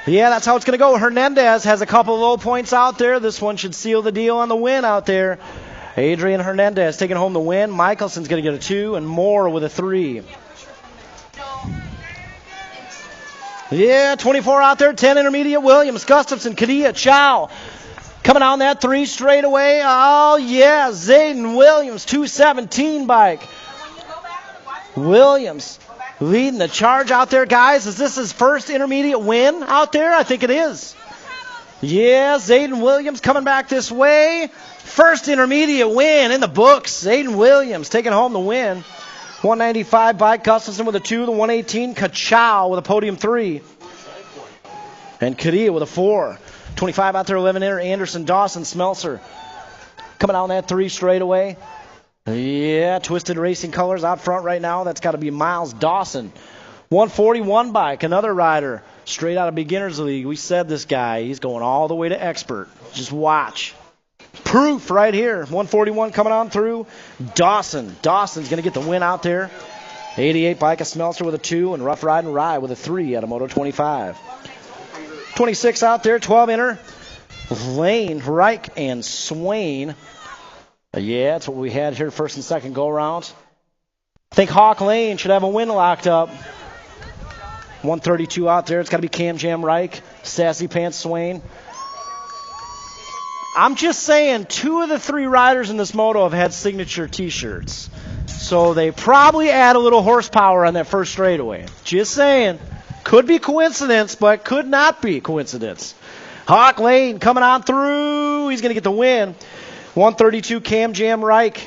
Yeah, that's how it's going to go. Hernandez has a couple low points out there. This one should seal the deal on the win out there. Adrian Hernandez taking home the win. Michelson's going to get a 2, and Moore with a 3. Yeah, 24 out there, 10 intermediate. Williams, Gustafson, Kadia, Chow. Coming on that 3 straightaway. Oh, yeah, Zayden Williams, 217 bike. Williams leading the charge out there, guys. Is this his first intermediate win out there? I think it is. Yeah, Zayden Williams coming back this way. First intermediate win in the books. Zayden Williams taking home the win. 195 bike, Gustafson with a 2, the 118, Kachow with a podium 3. And Kadia with a 4. 25 out there, 11 inner, Anderson, Dawson, Smelser. Coming out on that 3 straightaway. Yeah, Twisted Racing Colors out front right now. That's got to be Miles Dawson. 141 bike, another rider. Straight out of Beginners League. We said this guy, he's going all the way to expert. Just watch. Proof right here. 141 coming on through. Dawson. Dawson's going to get the win out there. 88 bike, a Smelser with a 2, and Rough Ride and Rye with a 3 out of Moto 25. 26 out there, 12 inner. Lane, Reich, and Swain. Yeah, that's what we had here first and second go-arounds. I think Hawk Lane should have a win locked up. 132 out there. It's got to be Cam Jam Reich, Sassy Pants Swain. I'm just saying 2 of the 3 riders in this moto have had signature T-shirts. So they probably add a little horsepower on that first straightaway. Just saying. Could be coincidence, but could not be coincidence. Hawk Lane coming on through. He's going to get the win. 132 Cam Jam Reich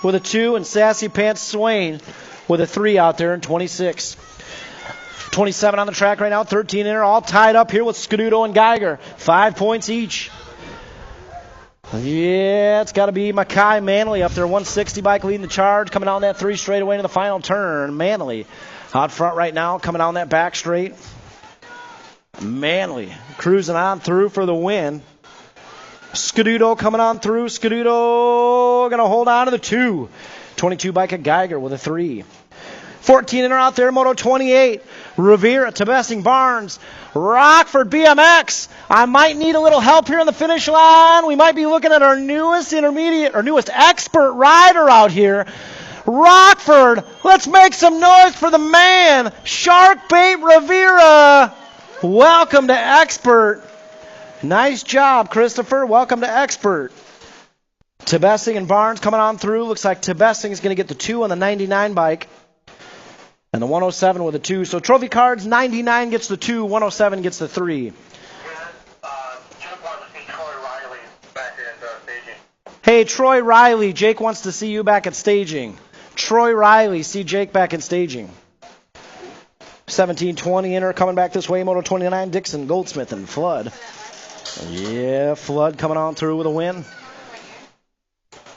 with a 2, and Sassy Pants Swain with a 3 out there in 26. 27 on the track right now, 13 inner, all tied up here with Scuduto and Geiger. 5 points each. Yeah, it's got to be Mackay Manley up there, 160 bike leading the charge, coming on that 3 straightaway into the final turn. Manley out front right now, coming on that back straight. Manley cruising on through for the win. Scuduto coming on through. Scuduto going to hold on to the 2. 22 bike of Geiger with a 3. 14 inner out there, Moto 28. Rivera, Tebessing, Barnes, Rockford BMX. I might need a little help here on the finish line. We might be looking at our newest intermediate, or newest expert rider out here. Rockford, let's make some noise for the man, Sharkbait Rivera. Welcome to expert. Nice job, Christopher. Welcome to expert. Tebessing and Barnes coming on through. Looks like Tebessing is going to get the 2 on the 99 bike. And the 107 with a 2. So trophy cards, 99 gets the 2, 107 gets the 3. Jake wants to see Troy Riley back at staging. Hey, Troy Riley, Jake wants to see you back at staging. Troy Riley, see Jake back at staging. 17-20 inner coming back this way. Moto 29, Dixon, Goldsmith, and Flood. Yeah, Flood coming on through with a win.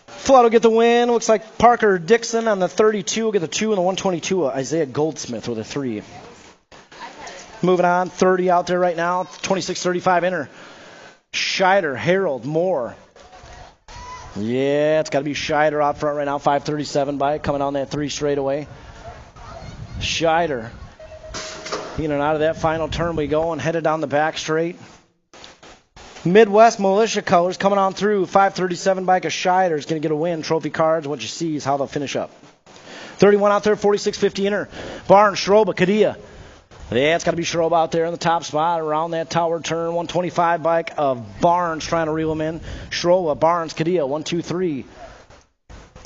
Flood will get the win. Looks like Parker Dixon on the 32 will get the 2, and the 122, Isaiah Goldsmith with a 3. Moving on, 30 out there right now. 26-35 inner. Scheider, Harold, Moore. Yeah, it's got to be Scheider out front right now. 537 bike coming on that 3 straightaway. Scheider. In and out of that final turn we go, and headed down the back straight. Midwest Militia Colors coming on through. 537 bike of Scheider is going to get a win. Trophy cards. What you see is how they'll finish up. 31 out there, 46-50 inner. Barnes, Schroba, Kadia. Yeah, it's got to be Schroba out there in the top spot around that tower turn. 125 bike of Barnes trying to reel him in. Schroba, Barnes, Kadia, 1, 2, 3.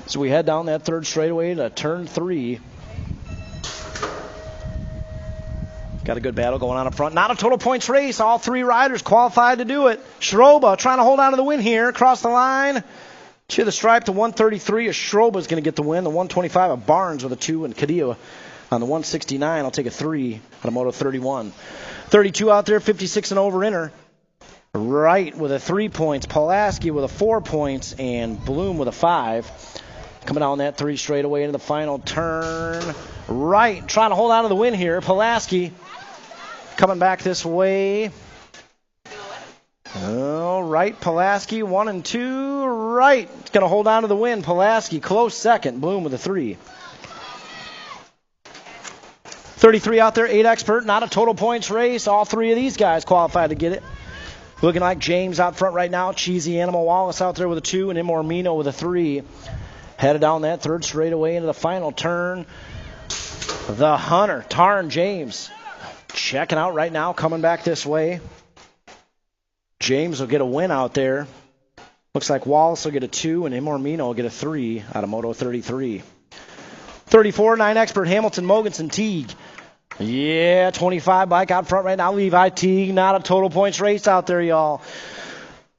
So we head down that 3rd straightaway to turn 3. Got a good battle going on up front. Not a total points race. All 3 riders qualified to do it. Schroba trying to hold on to the win here. Across the line to the stripe. The 133 of Schroba is going to get the win. The 125 of Barnes with a 2. And Kadia on the 169. I'll take a 3 on a Moto 31. 32 out there. 56 and over inner. Wright with a 3 points, Pulaski with a 4 points, and Bloom with a 5. Coming down that 3 straight away into the final turn. Wright trying to hold on to the win here. Pulaski coming back this way. All right, Pulaski 1 and 2. Wright going to hold on to the win. Pulaski close second. Bloom with a 3. 33 out there, 8 expert, not a total points race. All 3 of these guys qualified to get it. Looking like James out front right now. Cheesy Animal Wallace out there with a 2, and Imormino with a 3. Headed down that 3rd straightaway into the final turn. The Hunter, Tarn James, checking out right now, coming back this way. James will get a win out there. Looks like Wallace will get a 2, and Imormino will get a 3 out of Moto 33. 34, 9 expert, Hamilton, Mogensen, Teague. Yeah, 25 bike out front right now. Levi Teague, not a total points race out there, y'all.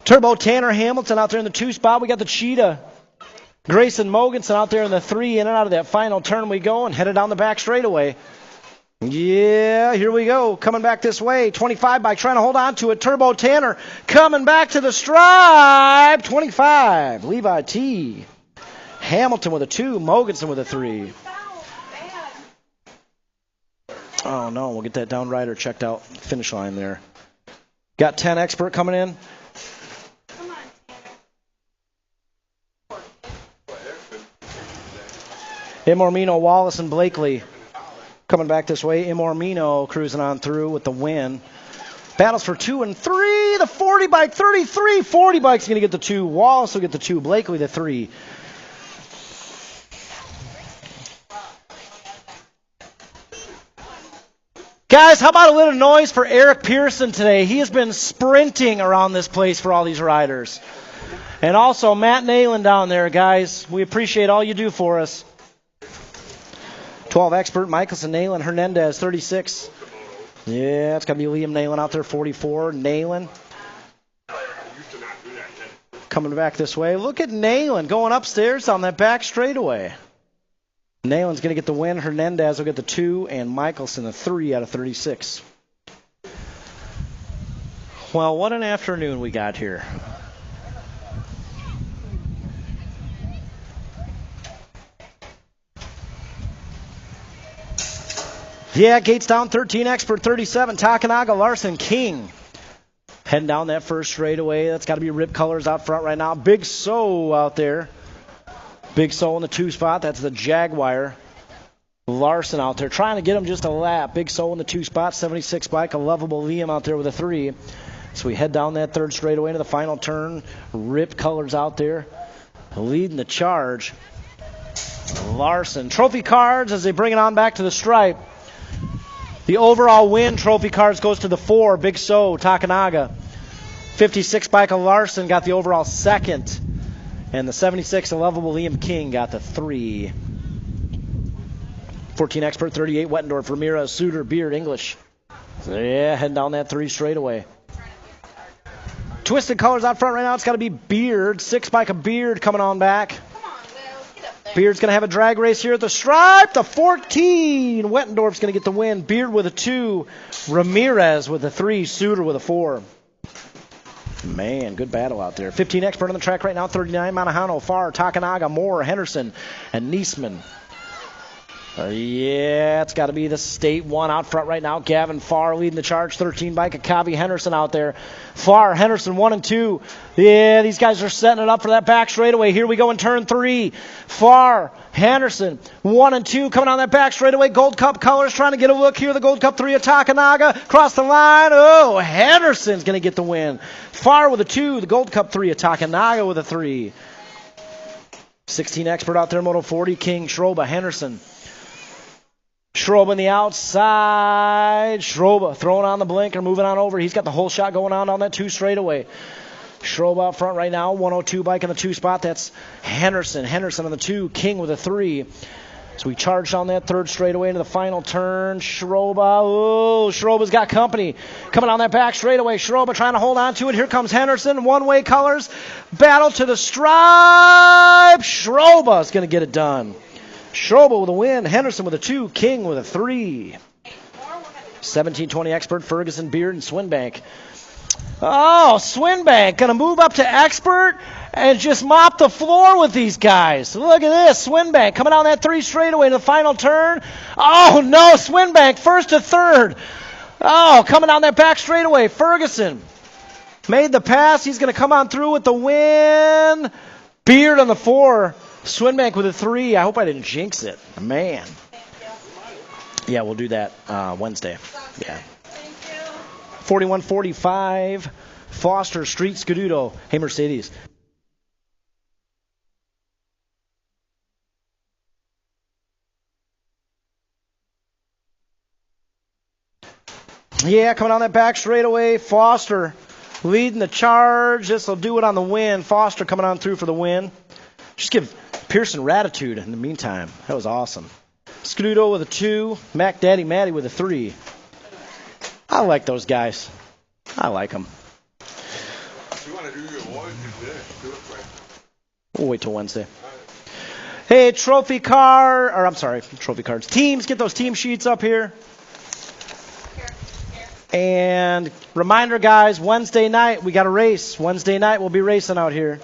Turbo Tanner Hamilton out there in the 2 spot. We got the Cheetah. Grayson Mogensen out there in the 3. In and out of that final turn we go and headed down the back straightaway. Yeah, here we go. Coming back this way. 25 bike trying to hold on to it. Turbo Tanner coming back to the stripe. 25. Levi Teague. Hamilton with a 2. Mogensen with a 3. Oh, no. We'll get that down rider checked out. Finish line there. Got 10 expert coming in. Come on, Tanner. Imormino, Wallace, and Blakely coming back this way. Imormino cruising on through with the win. Battles for 2 and 3. The 40 bike, 33. 40 bike's going to get the 2. Wallace will get the 2. Blakely the 3. Guys, how about a little noise for Eric Pearson today? He has been sprinting around this place for all these riders. And also Matt Nayland down there, guys. We appreciate all you do for us. 12 expert, Michelson, Nayland, Hernandez, 36. Yeah, it's got to be Liam Nayland out there, 44. Nayland coming back this way. Look at Nayland going upstairs on that back straightaway. Nayland's going to get the win. Hernandez will get the 2, and Michelson the 3 out of 36. Well, what an afternoon we got here. Yeah, gates down, 13 expert, 37. Takanaga, Larson, King. Heading down that first straightaway. That's got to be Rip Colors out front right now. Big So out there. Big So in the 2 spot. That's the Jaguar. Larson out there trying to get him just a lap. Big So in the 2 spot. 76 bike. A lovable Liam out there with a 3. So we head down that 3rd straightaway into the final turn. Rip Colors out there leading the charge. Larson. Trophy cards as they bring it on back to the stripe. The overall win trophy cards goes to the 4. Big So, Takanaga. 56 bike of Larson got the overall 2nd. And the 76, a lovable Liam King, got the 3. 14 expert, 38, Wettendorf, Ramirez, Suter, Beard, English. So yeah, heading down that 3 straightaway. Twisted Colors out front right now. It's got to be Beard. 6 bike of Beard coming on back. Come on, Will. Get up there. Beard's going to have a drag race here at the stripe. The 14. Wettendorf's going to get the win. Beard with a 2. Ramirez with a 3. Suter with a 4. Man, good battle out there. 15 expert on the track right now. 39, Manahano, Farr, Takanaga, Moore, Henderson, and Niesman. Yeah, it's got to be the state 1 out front right now. Gavin Farr leading the charge. 13 bike of Kavi Henderson out there. Farr, Henderson 1 and 2. Yeah, these guys are setting it up for that back straightaway. Here we go in turn 3. Farr, Henderson 1 and 2 coming on that back straightaway. Gold Cup colors trying to get a look here. The Gold Cup 3 of Takanaga. Cross the line. Oh, Henderson's going to get the win. Farr with a 2. The Gold Cup 3 of Takanaga with a 3. 16 expert out there. Moto 40. King, Schroba, Henderson. Schroba on the outside. Schroba throwing on the blinker, moving on over. He's got the whole shot going on that 2 straightaway. Schroba out front right now. 102 bike in the 2 spot. That's Henderson. Henderson on the 2. King with a 3. So we charged on that 3rd straightaway into the final turn. Schroba. Oh, Schroba's got company. Coming on that back straightaway. Schroba trying to hold on to it. Here comes Henderson. One-way colors. Battle to the stripe. Schroba's going to get it done. Schroba with a win. Henderson with a 2. King with a 3. 17-20 expert, Ferguson, Beard, and Swinbank. Oh, Swinbank going to move up to expert and just mop the floor with these guys. Look at this. Swinbank coming down that 3 straightaway in the final turn. Oh, no. Swinbank first to third. Oh, coming down that back straightaway. Ferguson made the pass. He's going to come on through with the win. Beard on the 4. Swinbank with a 3. I hope I didn't jinx it. Man. Yeah, we'll do that Wednesday. Yeah. 41-45, Foster Street Scududo. Hey, Mercedes. Yeah, coming on that back straightaway. Foster leading the charge. This will do it on the win. Foster coming on through for the win. Just give Pearson Ratitude in the meantime. That was awesome. Scududo with a 2. Mac Daddy Matty with a 3. I like those guys. I like them. If you want to do your awards, do it quick. We'll wait till Wednesday. Hey, trophy cards. Teams, get those team sheets up here. And reminder, guys, Wednesday night, we got a race. Wednesday night, we'll be racing out here.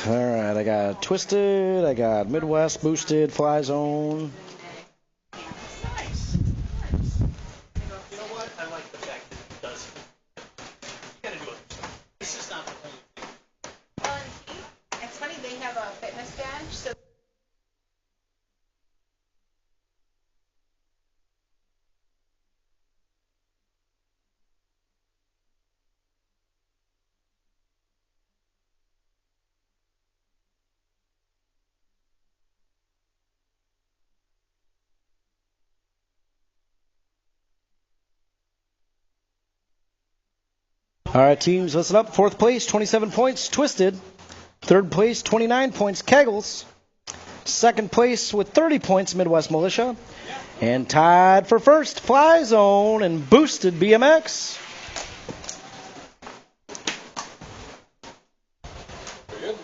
All right, I got Twisted, I got Midwest, Boosted, Fly Zone. Nice. You know what? I like the fact that it does. You gotta do it yourself. This is not the only thing. Well, and it's funny, they have a fitness bench, so All right, teams, listen up. 4th place, 27 points, Twisted. 3rd place, 29 points, Kegels. 2nd place with 30 points, Midwest Militia. And tied for 1st, Fly Zone and Boosted BMX. Very good.